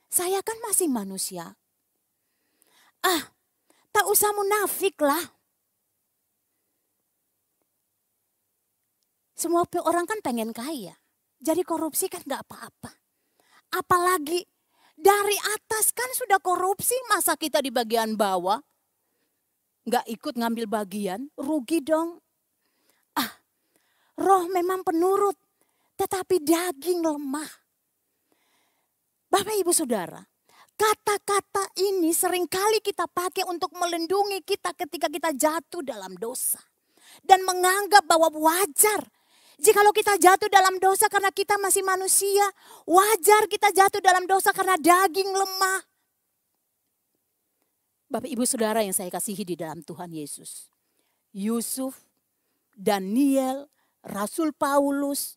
saya kan masih manusia. Tak usah munafik lah. Semua orang kan pengen kaya. Jadi korupsi kan gak apa-apa. Apalagi dari atas kan sudah korupsi, masa kita di bagian bawah gak ikut ngambil bagian, rugi dong. Roh memang penurut, tetapi daging lemah. Bapak Ibu Saudara, kata-kata ini seringkali kita pakai untuk melindungi kita ketika kita jatuh dalam dosa. dan menganggap bahwa wajar. Jikalau kita jatuh dalam dosa karena kita masih manusia, wajar kita jatuh dalam dosa karena daging lemah. Bapak Ibu Saudara yang saya kasihi di dalam Tuhan Yesus. Yusuf, Daniel, Rasul Paulus,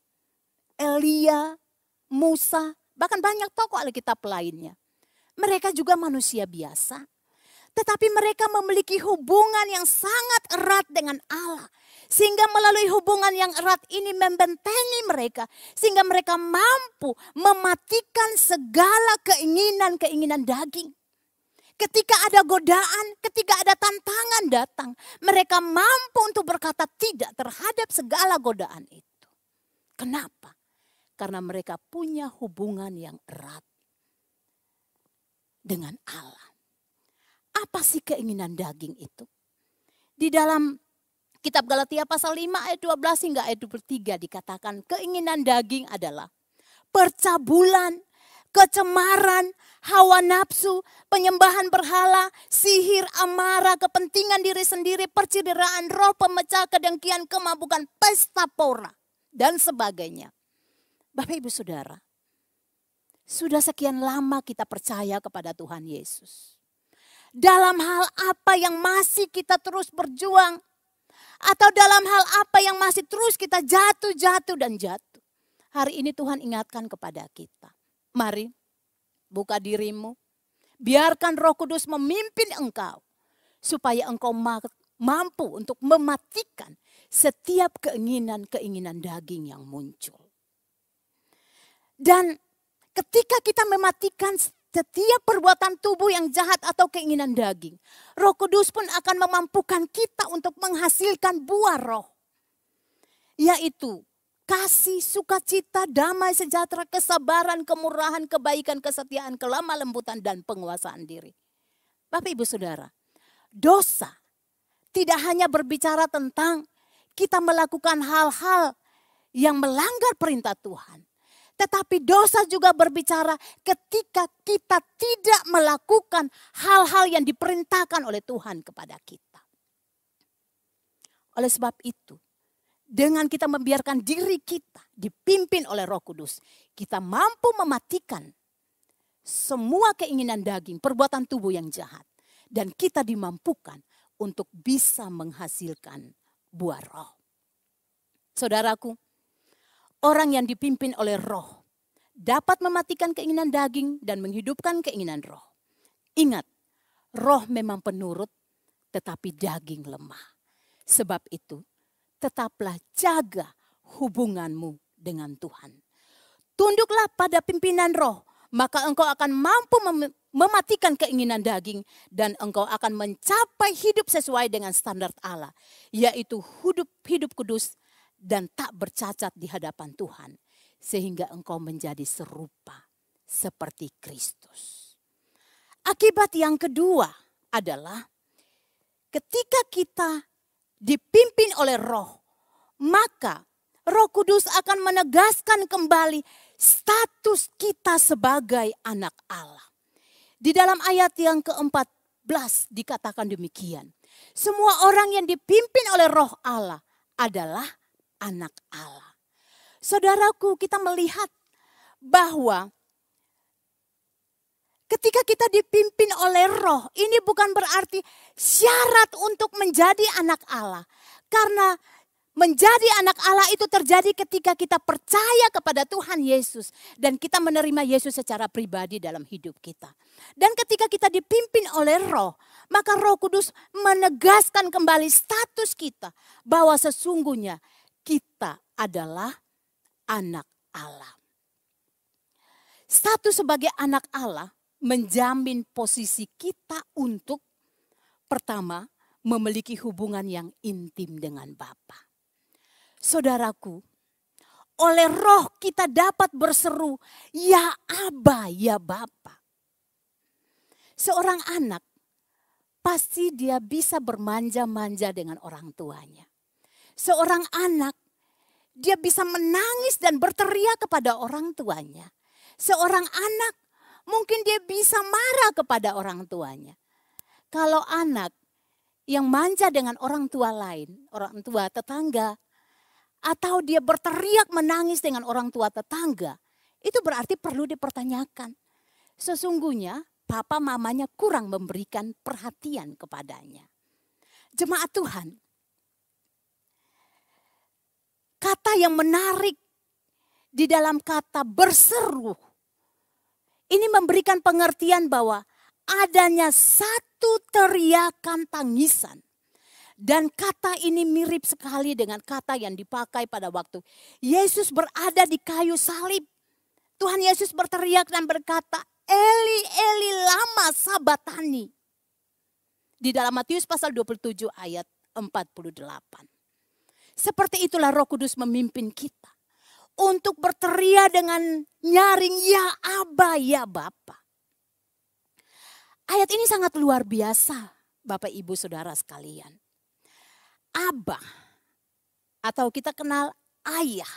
Elia, Musa, bahkan banyak tokoh Alkitab lainnya. Mereka juga manusia biasa. Tetapi mereka memiliki hubungan yang sangat erat dengan Allah. Sehingga melalui hubungan yang erat ini membentengi mereka. Sehingga mereka mampu mematikan segala keinginan-keinginan daging. Ketika ada godaan, ketika ada tantangan datang. Mereka mampu untuk berkata tidak terhadap segala godaan itu. Kenapa? Karena mereka punya hubungan yang erat dengan Allah. Apa sih keinginan daging itu? Di dalam Kitab Galatia pasal 5 ayat 12 hingga ayat 23 dikatakan keinginan daging adalah percabulan, kecemaran, hawa nafsu, penyembahan berhala, sihir, amarah, kepentingan diri sendiri, percideraan, roh pemecah, kedengkian, kemabukan, pesta pora, dan sebagainya. Bapak Ibu Saudara, sudah sekian lama kita percaya kepada Tuhan Yesus. Dalam hal apa yang masih kita terus berjuang, atau dalam hal apa yang masih terus kita jatuh dan jatuh. Hari ini Tuhan ingatkan kepada kita. Mari buka dirimu. Biarkan Roh Kudus memimpin engkau. Supaya engkau mampu untuk mematikan setiap keinginan-keinginan daging yang muncul. Dan ketika kita mematikan setiap perbuatan tubuh yang jahat atau keinginan daging, Roh Kudus pun akan memampukan kita untuk menghasilkan buah roh. Yaitu kasih, sukacita, damai, sejahtera, kesabaran, kemurahan, kebaikan, kesetiaan, kelemah lembutan, dan penguasaan diri. Bapak Ibu Saudara, dosa tidak hanya berbicara tentang kita melakukan hal-hal yang melanggar perintah Tuhan. Tetapi dosa juga berbicara ketika kita tidak melakukan hal-hal yang diperintahkan oleh Tuhan kepada kita. Oleh sebab itu, dengan kita membiarkan diri kita dipimpin oleh Roh Kudus, kita mampu mematikan semua keinginan daging, perbuatan tubuh yang jahat. Dan kita dimampukan untuk bisa menghasilkan buah roh. Saudaraku, orang yang dipimpin oleh roh dapat mematikan keinginan daging dan menghidupkan keinginan roh. Ingat, roh memang penurut tetapi daging lemah. Sebab itu, tetaplah jaga hubunganmu dengan Tuhan. Tunduklah pada pimpinan roh, maka engkau akan mampu mematikan keinginan daging dan engkau akan mencapai hidup sesuai dengan standar Allah, yaitu hidup kudus dan tak bercacat di hadapan Tuhan, sehingga engkau menjadi serupa seperti Kristus. Akibat yang kedua adalah ketika kita dipimpin oleh roh, maka Roh Kudus akan menegaskan kembali status kita sebagai anak Allah. Di dalam ayat yang ke-14 dikatakan demikian. Semua orang yang dipimpin oleh roh Allah adalah anak Allah. Saudaraku, kita melihat bahwa ketika kita dipimpin oleh roh, ini bukan berarti syarat untuk menjadi anak Allah. Karena menjadi anak Allah itu terjadi ketika kita percaya kepada Tuhan Yesus. Dan kita menerima Yesus secara pribadi dalam hidup kita. Dan ketika kita dipimpin oleh roh, maka Roh Kudus menegaskan kembali status kita. Bahwa sesungguhnya kita adalah anak Allah. Status sebagai anak Allah menjamin posisi kita untuk pertama memiliki hubungan yang intim dengan Bapa. Saudaraku, oleh roh kita dapat berseru, ya Aba, ya Bapa. Seorang anak pasti dia bisa bermanja-manja dengan orang tuanya. Seorang anak dia bisa menangis dan berteriak kepada orang tuanya. Seorang anak mungkin dia bisa marah kepada orang tuanya. Kalau anak yang manja dengan orang tua lain, orang tua tetangga, atau dia berteriak menangis dengan orang tua tetangga, itu berarti perlu dipertanyakan. Sesungguhnya papa mamanya kurang memberikan perhatian kepadanya. Jemaat Tuhan, kata yang menarik di dalam kata berseru, ini memberikan pengertian bahwa adanya satu teriakan tangisan. Dan kata ini mirip sekali dengan kata yang dipakai pada waktu Yesus berada di kayu salib. Tuhan Yesus berteriak dan berkata, Eli, Eli, lama sabatani. Di dalam Matius pasal 27 ayat 48. Seperti itulah Roh Kudus memimpin kita untuk berteriak dengan nyaring, ya Aba, ya Bapa. Ayat ini sangat luar biasa, Bapak Ibu Saudara sekalian. Aba atau kita kenal ayah,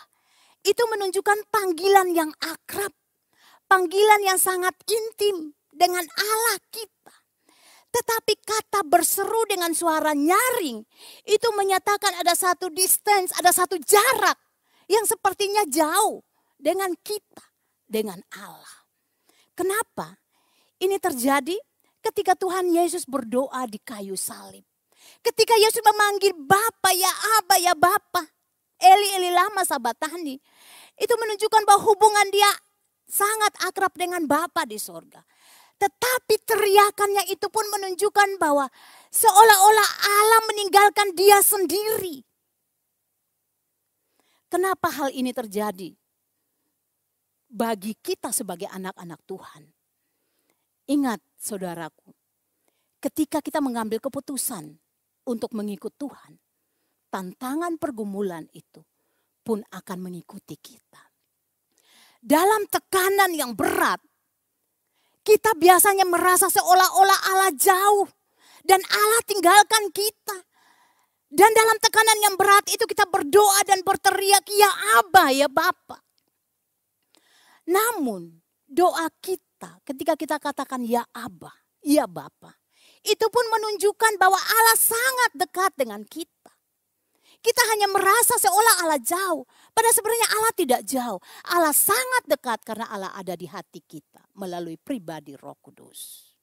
itu menunjukkan panggilan yang akrab, panggilan yang sangat intim dengan Allah kita. Tetapi kata berseru dengan suara nyaring itu menyatakan ada satu distance, ada satu jarak yang sepertinya jauh dengan kita, dengan Allah. Kenapa? Ini terjadi ketika Tuhan Yesus berdoa di kayu salib. Ketika Yesus memanggil Bapa, ya Aba, ya Bapa, Eli, Eli, lama sabatani, itu menunjukkan bahwa hubungan dia sangat akrab dengan Bapa di sorga. Tetapi teriakannya itu pun menunjukkan bahwa seolah-olah Allah meninggalkan dia sendiri. Kenapa hal ini terjadi? Bagi kita sebagai anak-anak Tuhan. Ingat saudaraku, ketika kita mengambil keputusan untuk mengikut Tuhan, tantangan pergumulan itu pun akan mengikuti kita. Dalam tekanan yang berat, kita biasanya merasa seolah-olah Allah jauh dan Allah tinggalkan kita. Dan dalam tekanan yang berat itu kita berdoa dan berteriak, ya Aba, ya Bapa. Namun doa kita ketika kita katakan ya Aba, ya Bapa, itu pun menunjukkan bahwa Allah sangat dekat dengan kita. Kita hanya merasa seolah Allah jauh. Padahal sebenarnya Allah tidak jauh. Allah sangat dekat karena Allah ada di hati kita melalui pribadi Roh Kudus.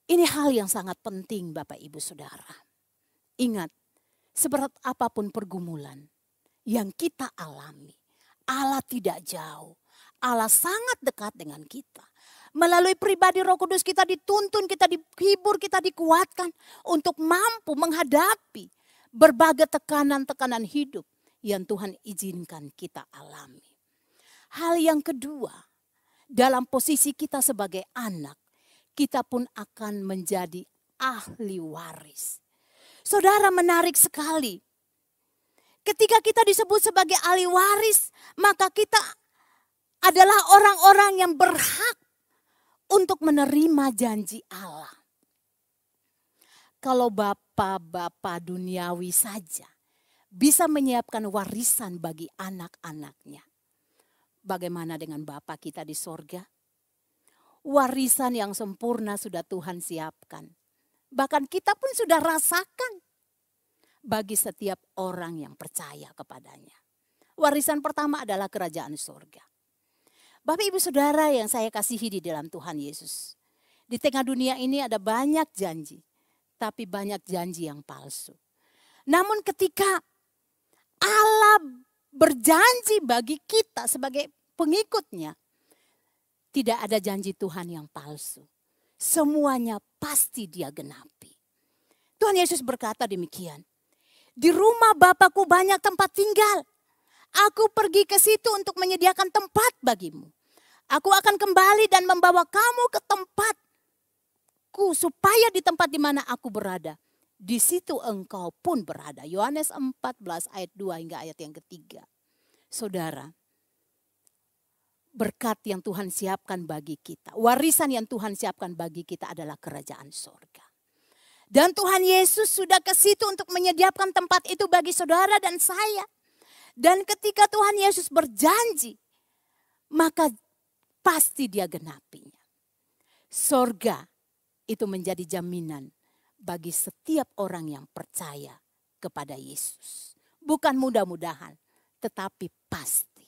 Ini hal yang sangat penting Bapak Ibu Saudara. Ingat, seberat apapun pergumulan yang kita alami, Allah tidak jauh. Allah sangat dekat dengan kita. Melalui pribadi Roh Kudus kita dituntun, kita dihibur, kita dikuatkan untuk mampu menghadapi berbagai tekanan-tekanan hidup yang Tuhan izinkan kita alami. Hal yang kedua, dalam posisi kita sebagai anak, kita pun akan menjadi ahli waris. Saudara, menarik sekali. Ketika kita disebut sebagai ahli waris, maka kita adalah orang-orang yang berhak untuk menerima janji Allah. Kalau bapak-bapak duniawi saja bisa menyiapkan warisan bagi anak-anaknya, bagaimana dengan Bapa kita di sorga? Warisan yang sempurna sudah Tuhan siapkan. Bahkan kita pun sudah rasakan bagi setiap orang yang percaya kepadanya. Warisan pertama adalah kerajaan sorga. Bapak Ibu Saudara yang saya kasihi di dalam Tuhan Yesus. Di tengah dunia ini ada banyak janji, tapi banyak janji yang palsu. Namun ketika Allah berjanji bagi kita sebagai pengikutnya, tidak ada janji Tuhan yang palsu. Semuanya pasti Dia genapi. Tuhan Yesus berkata demikian. Di rumah Bapakku banyak tempat tinggal. Aku pergi ke situ untuk menyediakan tempat bagimu. Aku akan kembali dan membawa kamu ke tempatku supaya di tempat di mana aku berada, di situ engkau pun berada. Yohanes 14 ayat 2 hingga ayat yang ketiga. Saudara, berkat yang Tuhan siapkan bagi kita, warisan yang Tuhan siapkan bagi kita adalah kerajaan sorga. Dan Tuhan Yesus sudah ke situ untuk menyediakan tempat itu bagi saudara dan saya. Dan ketika Tuhan Yesus berjanji, maka pasti Dia genapinya. Sorga itu menjadi jaminan bagi setiap orang yang percaya kepada Yesus. Bukan mudah-mudahan, tetapi pasti.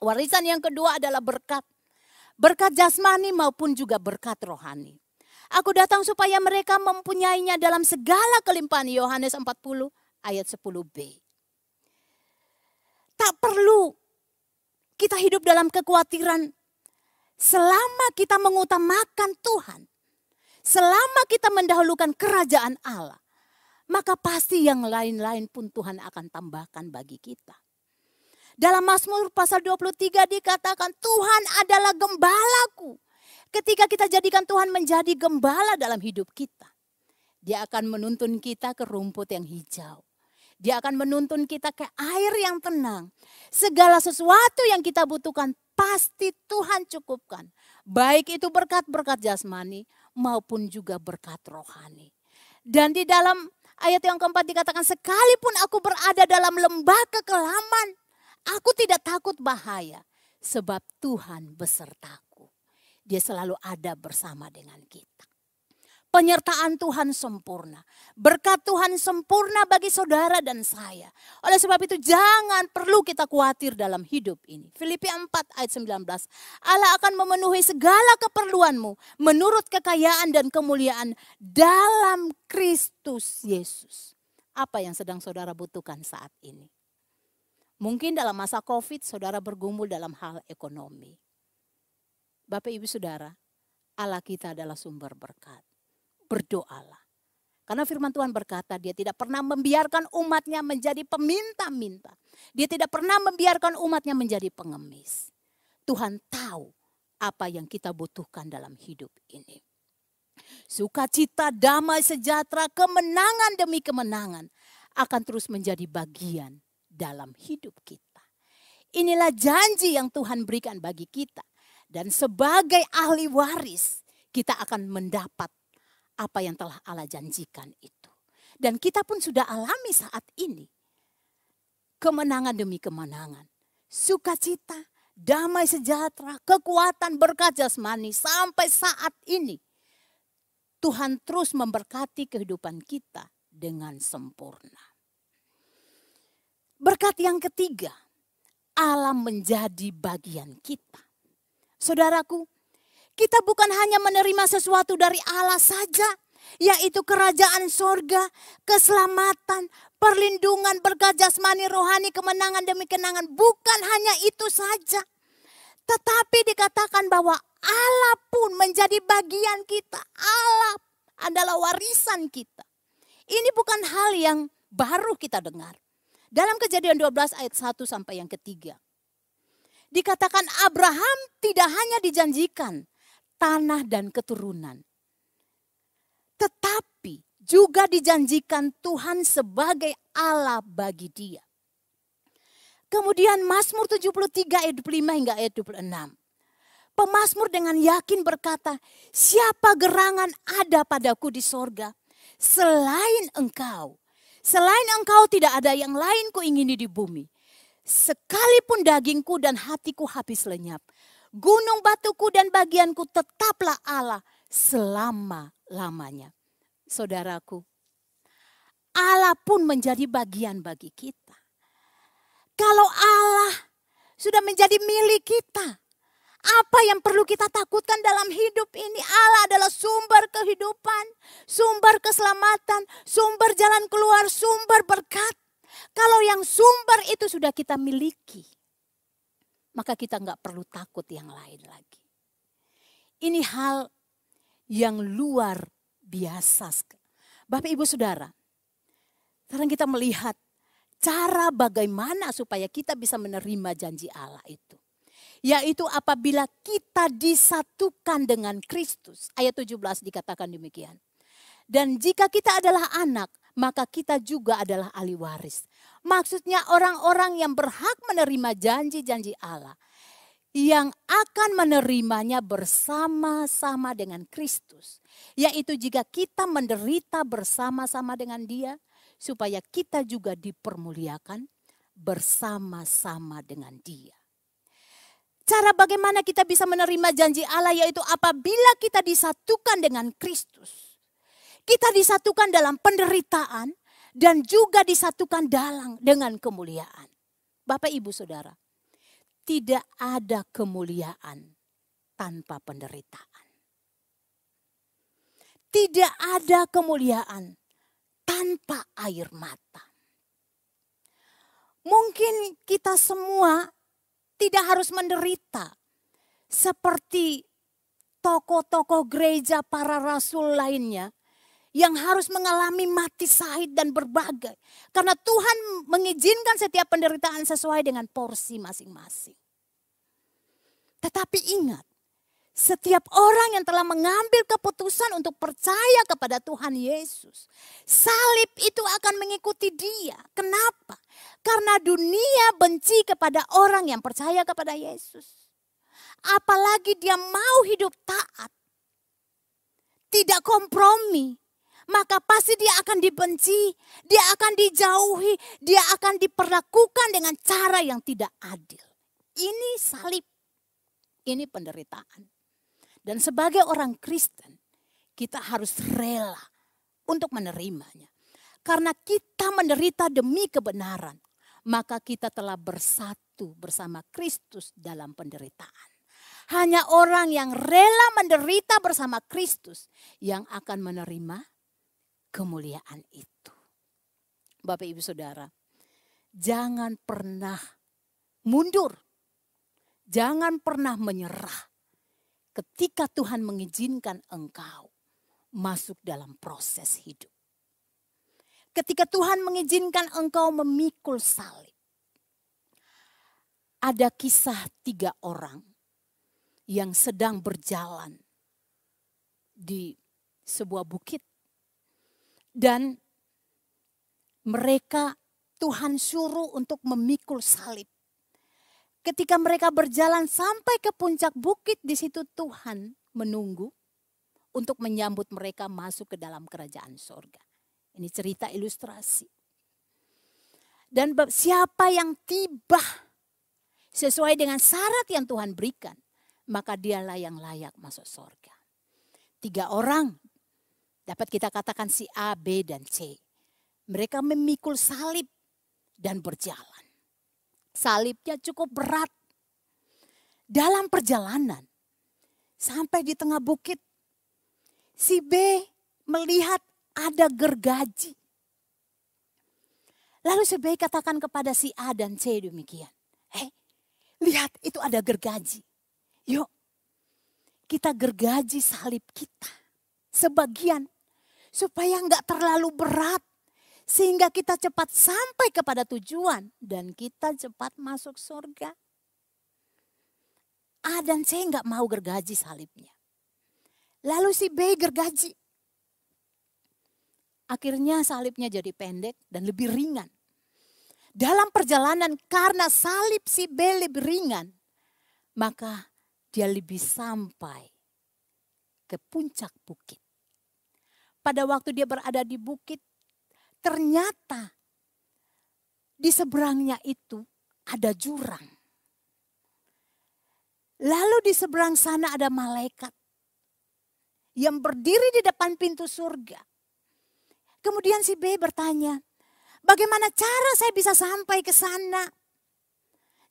Warisan yang kedua adalah berkat. Berkat jasmani maupun juga berkat rohani. Aku datang supaya mereka mempunyainya dalam segala kelimpahan. Yohanes 40 ayat 10b. Tak perlu kita hidup dalam kekhawatiran selama kita mengutamakan Tuhan. Selama kita mendahulukan kerajaan Allah. Maka pasti yang lain-lain pun Tuhan akan tambahkan bagi kita. Dalam Mazmur pasal 23 dikatakan Tuhan adalah gembalaku. Ketika kita jadikan Tuhan menjadi gembala dalam hidup kita. Dia akan menuntun kita ke rumput yang hijau. Dia akan menuntun kita ke air yang tenang. Segala sesuatu yang kita butuhkan pasti Tuhan cukupkan. Baik itu berkat-berkat jasmani maupun juga berkat rohani. Dan di dalam ayat yang keempat dikatakan, sekalipun aku berada dalam lembah kekelaman, aku tidak takut bahaya. Sebab Tuhan besertaku. Dia selalu ada bersama dengan kita. Penyertaan Tuhan sempurna. Berkat Tuhan sempurna bagi saudara dan saya. Oleh sebab itu jangan perlu kita khawatir dalam hidup ini. Filipi 4 ayat 19. Allah akan memenuhi segala keperluanmu menurut kekayaan dan kemuliaan dalam Kristus Yesus. Apa yang sedang saudara butuhkan saat ini? Mungkin dalam masa COVID saudara bergumul dalam hal ekonomi. Bapak ibu saudara, Allah kita adalah sumber berkat. Berdoalah. Karena firman Tuhan berkata dia tidak pernah membiarkan umatnya menjadi peminta-minta. Dia tidak pernah membiarkan umatnya menjadi pengemis. Tuhan tahu apa yang kita butuhkan dalam hidup ini. Sukacita, damai, sejahtera, kemenangan demi kemenangan akan terus menjadi bagian dalam hidup kita. Inilah janji yang Tuhan berikan bagi kita. Dan sebagai ahli waris kita akan mendapat apa yang telah Allah janjikan itu. Dan kita pun sudah alami saat ini. Kemenangan demi kemenangan. Sukacita, damai sejahtera, kekuatan, berkat jasmani. Sampai saat ini Tuhan terus memberkati kehidupan kita dengan sempurna. Berkat yang ketiga, Allah menjadi bagian kita. Saudaraku, kita bukan hanya menerima sesuatu dari Allah saja, yaitu kerajaan sorga, keselamatan, perlindungan, berkat jasmani, rohani, kemenangan demi kemenangan. Bukan hanya itu saja, tetapi dikatakan bahwa Allah pun menjadi bagian kita. Allah adalah warisan kita. Ini bukan hal yang baru kita dengar. Dalam Kejadian 12 ayat 1 sampai yang ketiga. Dikatakan Abraham tidak hanya dijanjikan tanah dan keturunan. Tetapi juga dijanjikan Tuhan sebagai Allah bagi dia. Kemudian Mazmur 73 ayat 25 hingga ayat 26. Pemazmur dengan yakin berkata, siapa gerangan ada padaku di sorga selain engkau. Selain engkau tidak ada yang lain kuingini di bumi. Sekalipun dagingku dan hatiku habis lenyap. Gunung batuku dan bagianku tetaplah Allah selama-lamanya. Saudaraku, Allah pun menjadi bagian bagi kita. Kalau Allah sudah menjadi milik kita, apa yang perlu kita takutkan dalam hidup ini? Allah adalah sumber kehidupan, sumber keselamatan, sumber jalan keluar, sumber berkat. Kalau yang sumber itu sudah kita miliki, maka kita nggak perlu takut yang lain lagi. Ini hal yang luar biasa. Bapak ibu saudara, sekarang kita melihat cara bagaimana supaya kita bisa menerima janji Allah itu. Yaitu apabila kita disatukan dengan Kristus. Ayat 17 dikatakan demikian. Dan jika kita adalah anak, maka kita juga adalah ahli waris. Maksudnya orang-orang yang berhak menerima janji-janji Allah. Yang akan menerimanya bersama-sama dengan Kristus. Yaitu jika kita menderita bersama-sama dengan dia. Supaya kita juga dipermuliakan bersama-sama dengan dia. Cara bagaimana kita bisa menerima janji Allah yaitu apabila kita disatukan dengan Kristus. Kita disatukan dalam penderitaan dan juga disatukan dengan kemuliaan. Bapak, Ibu, Saudara, tidak ada kemuliaan tanpa penderitaan. Tidak ada kemuliaan tanpa air mata. Mungkin kita semua tidak harus menderita seperti tokoh-tokoh gereja para rasul lainnya yang harus mengalami mati syahid dan berbagai. Karena Tuhan mengizinkan setiap penderitaan sesuai dengan porsi masing-masing. Tetapi ingat, setiap orang yang telah mengambil keputusan untuk percaya kepada Tuhan Yesus, salib itu akan mengikuti dia. Kenapa? Karena dunia benci kepada orang yang percaya kepada Yesus. Apalagi dia mau hidup taat, tidak kompromi, maka pasti dia akan dibenci, dia akan dijauhi, dia akan diperlakukan dengan cara yang tidak adil. Ini salib, ini penderitaan. Dan sebagai orang Kristen, kita harus rela untuk menerimanya. Karena kita menderita demi kebenaran, maka kita telah bersatu bersama Kristus dalam penderitaan. Hanya orang yang rela menderita bersama Kristus yang akan menerima kemuliaan itu. Bapak, Ibu, Saudara, jangan pernah mundur. Jangan pernah menyerah ketika Tuhan mengizinkan engkau masuk dalam proses hidup. Ketika Tuhan mengizinkan engkau memikul salib. Ada kisah 3 orang yang sedang berjalan di sebuah bukit. Dan mereka Tuhan suruh untuk memikul salib. Ketika mereka berjalan sampai ke puncak bukit, di situ Tuhan menunggu untuk menyambut mereka masuk ke dalam kerajaan sorga. Ini cerita ilustrasi. Dan siapa yang tiba sesuai dengan syarat yang Tuhan berikan, maka dialah yang layak masuk sorga. 3 orang, dapat kita katakan si A, B, dan C. Mereka memikul salib dan berjalan. Salibnya cukup berat. Dalam perjalanan, sampai di tengah bukit, si B melihat ada gergaji. Lalu si B katakan kepada si A dan C demikian. Lihat, itu ada gergaji. Yuk, kita gergaji salib kita sebagian supaya enggak terlalu berat. Sehingga kita cepat sampai kepada tujuan dan kita cepat masuk surga. A dan C enggak mau gergaji salibnya. Lalu si B gergaji. Akhirnya salibnya jadi pendek dan lebih ringan. Dalam perjalanan karena salib si B lebih ringan, maka dia lebih sampai ke puncak bukit. Pada waktu dia berada di bukit, ternyata di seberangnya itu ada jurang. Lalu di seberang sana ada malaikat yang berdiri di depan pintu surga. Kemudian si B bertanya, bagaimana cara saya bisa sampai ke sana?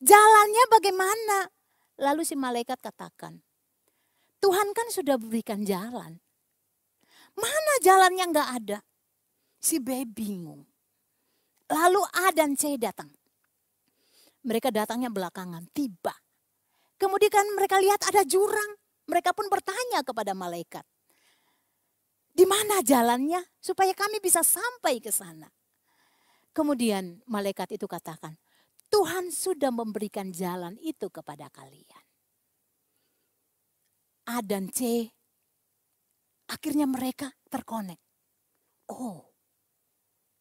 Jalannya bagaimana? Lalu si malaikat katakan, Tuhan kan sudah berikan jalan. Mana jalannya enggak ada? Si B bingung. Lalu A dan C datang. Mereka datangnya belakangan, tiba. Kemudian mereka lihat ada jurang. Mereka pun bertanya kepada malaikat. Di mana jalannya supaya kami bisa sampai ke sana? Kemudian malaikat itu katakan, Tuhan sudah memberikan jalan itu kepada kalian. A dan C, akhirnya mereka terkonek. Oh,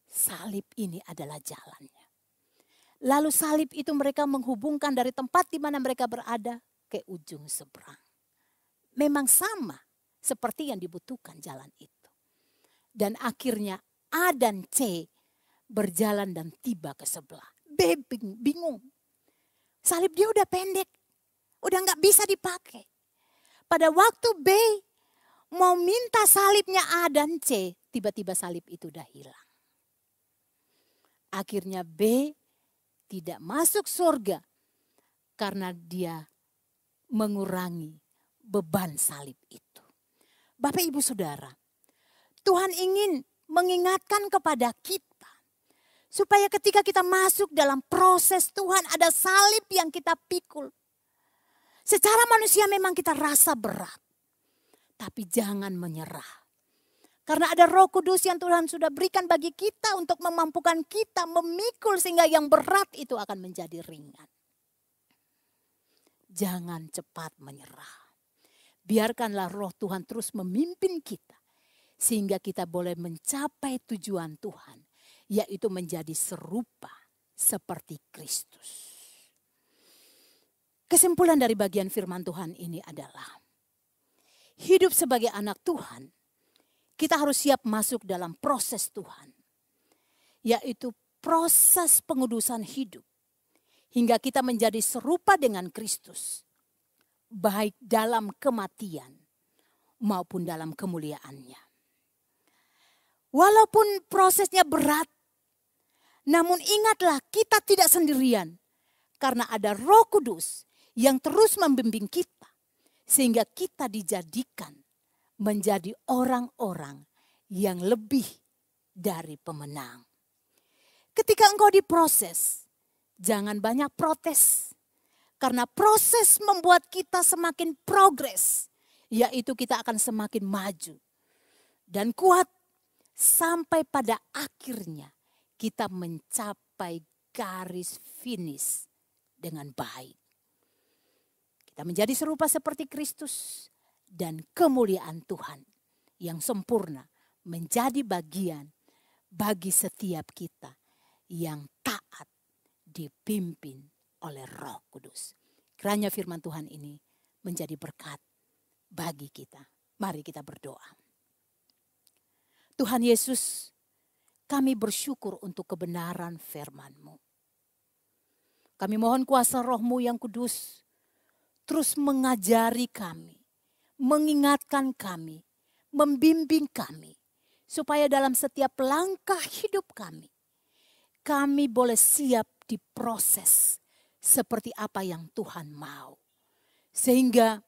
salib ini adalah jalannya. Lalu salib itu mereka menghubungkan dari tempat di mana mereka berada ke ujung seberang. Memang sama seperti yang dibutuhkan jalan itu. Dan akhirnya A dan C berjalan dan tiba ke sebelah. B bingung. Salib dia udah pendek. Udah gak bisa dipakai. Pada waktu B mau minta salibnya A dan C, tiba-tiba salib itu udah hilang. Akhirnya B tidak masuk surga karena dia mengurangi beban salib itu. Bapak Ibu Saudara, Tuhan ingin mengingatkan kepada kita supaya ketika kita masuk dalam proses Tuhan ada salib yang kita pikul. Secara manusia memang kita rasa berat, tapi jangan menyerah. Karena ada Roh Kudus yang Tuhan sudah berikan bagi kita untuk memampukan kita memikul sehingga yang berat itu akan menjadi ringan. Jangan cepat menyerah. Biarkanlah Roh Tuhan terus memimpin kita sehingga kita boleh mencapai tujuan Tuhan, yaitu menjadi serupa seperti Kristus. Kesimpulan dari bagian firman Tuhan ini adalah hidup sebagai anak Tuhan. Kita harus siap masuk dalam proses Tuhan, yaitu proses pengudusan hidup. Hingga kita menjadi serupa dengan Kristus, baik dalam kematian maupun dalam kemuliaannya. Walaupun prosesnya berat, namun ingatlah kita tidak sendirian. Karena ada Roh Kudus yang terus membimbing kita, sehingga kita dijadikan menjadi orang-orang yang lebih dari pemenang. Ketika engkau diproses, jangan banyak protes. Karena proses membuat kita semakin progres, yaitu kita akan semakin maju dan kuat sampai pada akhirnya kita mencapai garis finish dengan baik. Kita menjadi serupa seperti Kristus. Dan kemuliaan Tuhan yang sempurna menjadi bagian bagi setiap kita yang taat dipimpin oleh Roh Kudus. Kiranya firman Tuhan ini menjadi berkat bagi kita. Mari kita berdoa. Tuhan Yesus, kami bersyukur untuk kebenaran firman-Mu. Kami mohon kuasa Roh-Mu yang kudus terus mengajari kami, mengingatkan kami, membimbing kami, supaya dalam setiap langkah hidup kami boleh siap diproses seperti apa yang Tuhan mau. Sehingga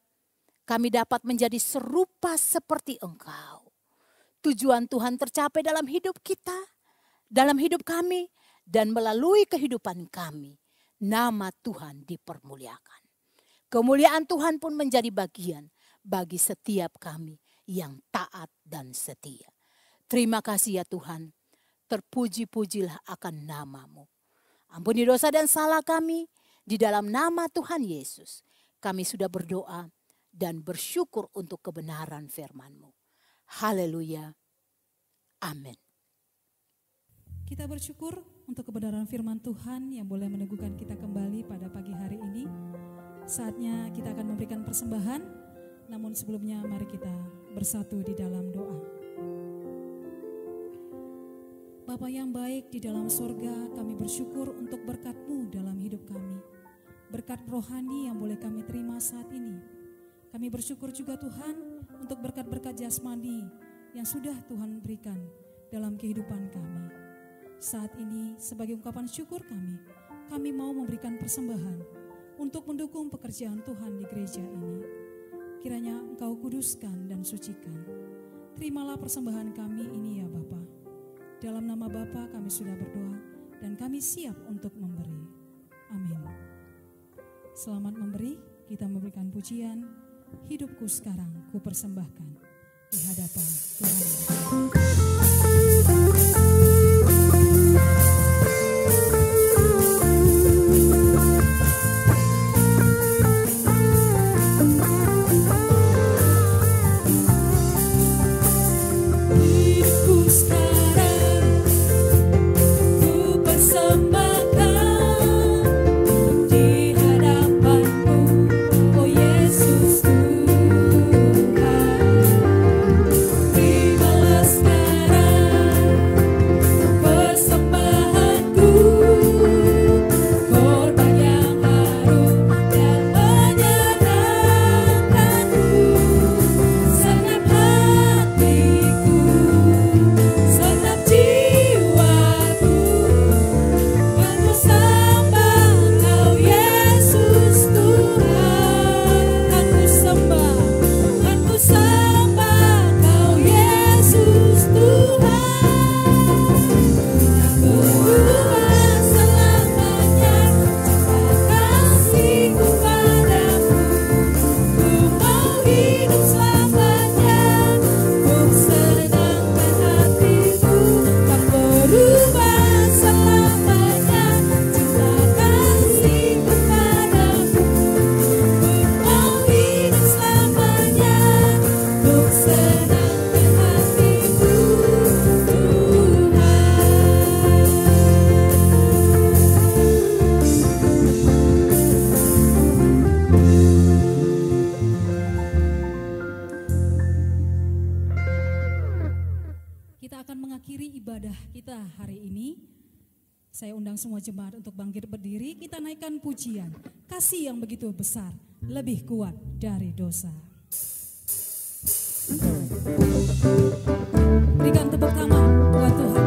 kami dapat menjadi serupa seperti Engkau. Tujuan Tuhan tercapai dalam hidup kita, dalam hidup kami, dan melalui kehidupan kami, nama Tuhan dipermuliakan. Kemuliaan Tuhan pun menjadi bagian bagi setiap kami yang taat dan setia. Terima kasih ya Tuhan, terpuji-pujilah akan nama-Mu. Ampuni dosa dan salah kami, di dalam nama Tuhan Yesus. Kami sudah berdoa dan bersyukur untuk kebenaran firman-Mu. Haleluya. Amin. Kita bersyukur untuk kebenaran firman Tuhan yang boleh meneguhkan kita kembali pada pagi hari ini. Saatnya kita akan memberikan persembahan. Namun sebelumnya mari kita bersatu di dalam doa. Bapa yang baik di dalam sorga, kami bersyukur untuk berkat-Mu dalam hidup kami. Berkat rohani yang boleh kami terima saat ini. Kami bersyukur juga Tuhan untuk berkat-berkat jasmani yang sudah Tuhan berikan dalam kehidupan kami. Saat ini sebagai ungkapan syukur kami mau memberikan persembahan untuk mendukung pekerjaan Tuhan di gereja ini. Kiranya Engkau kuduskan dan sucikan. Terimalah persembahan kami ini ya Bapa. Dalam nama Bapa kami sudah berdoa dan kami siap untuk memberi. Amin. Selamat memberi, kita memberikan pujian. Hidupku sekarang ku persembahkan di hadapan Tuhan. Sky. ibadah kita hari ini, saya undang semua jemaat untuk bangkit berdiri, kita naikkan pujian, kasih yang begitu besar, lebih kuat dari dosa. Berikan tepuk tangan buat Tuhan.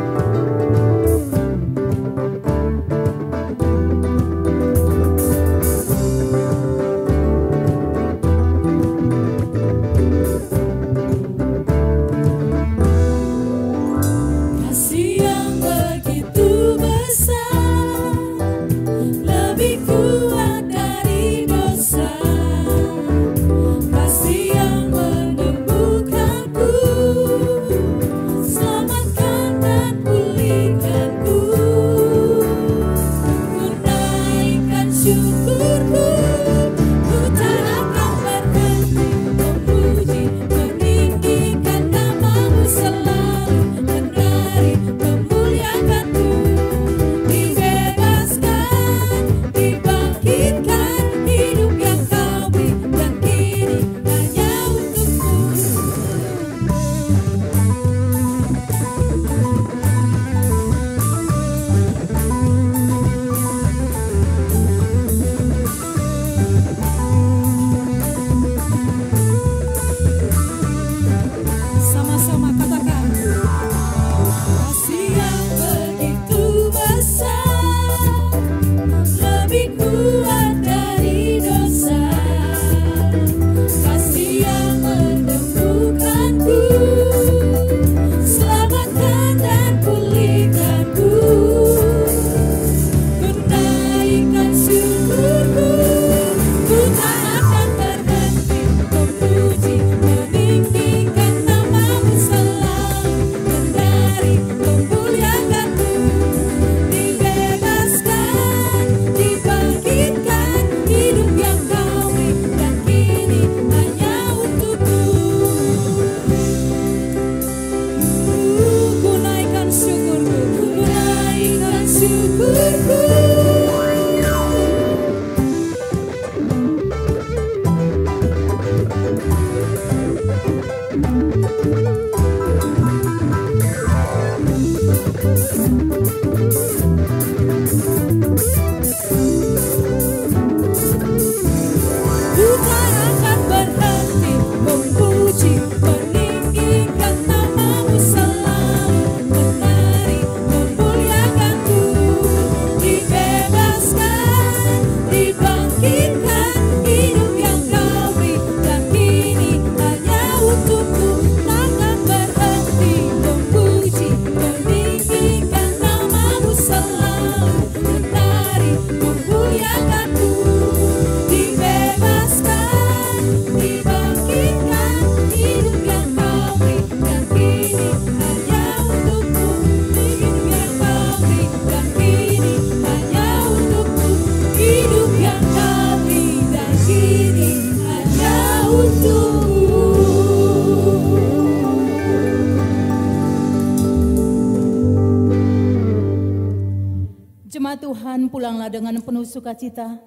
Tuhan, pulanglah dengan penuh sukacita,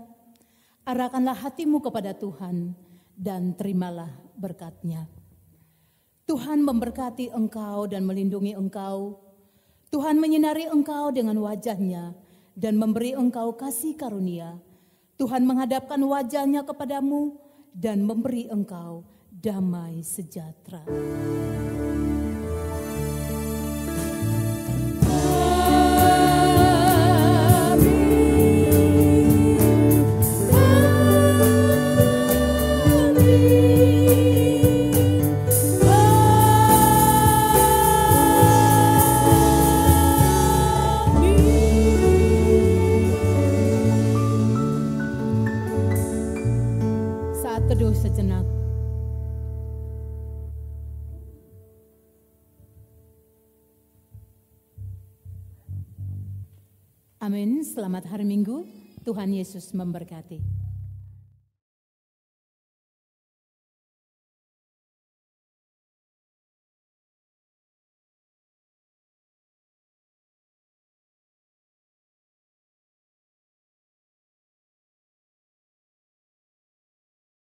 arahkanlah hatimu kepada Tuhan dan terimalah berkat-Nya. Tuhan memberkati engkau dan melindungi engkau. Tuhan menyinari engkau dengan wajah-Nya dan memberi engkau kasih karunia. Tuhan menghadapkan wajah-Nya kepadamu dan memberi engkau damai sejahtera. Teduh sejenak. Amin. Selamat hari Minggu. Tuhan Yesus memberkati.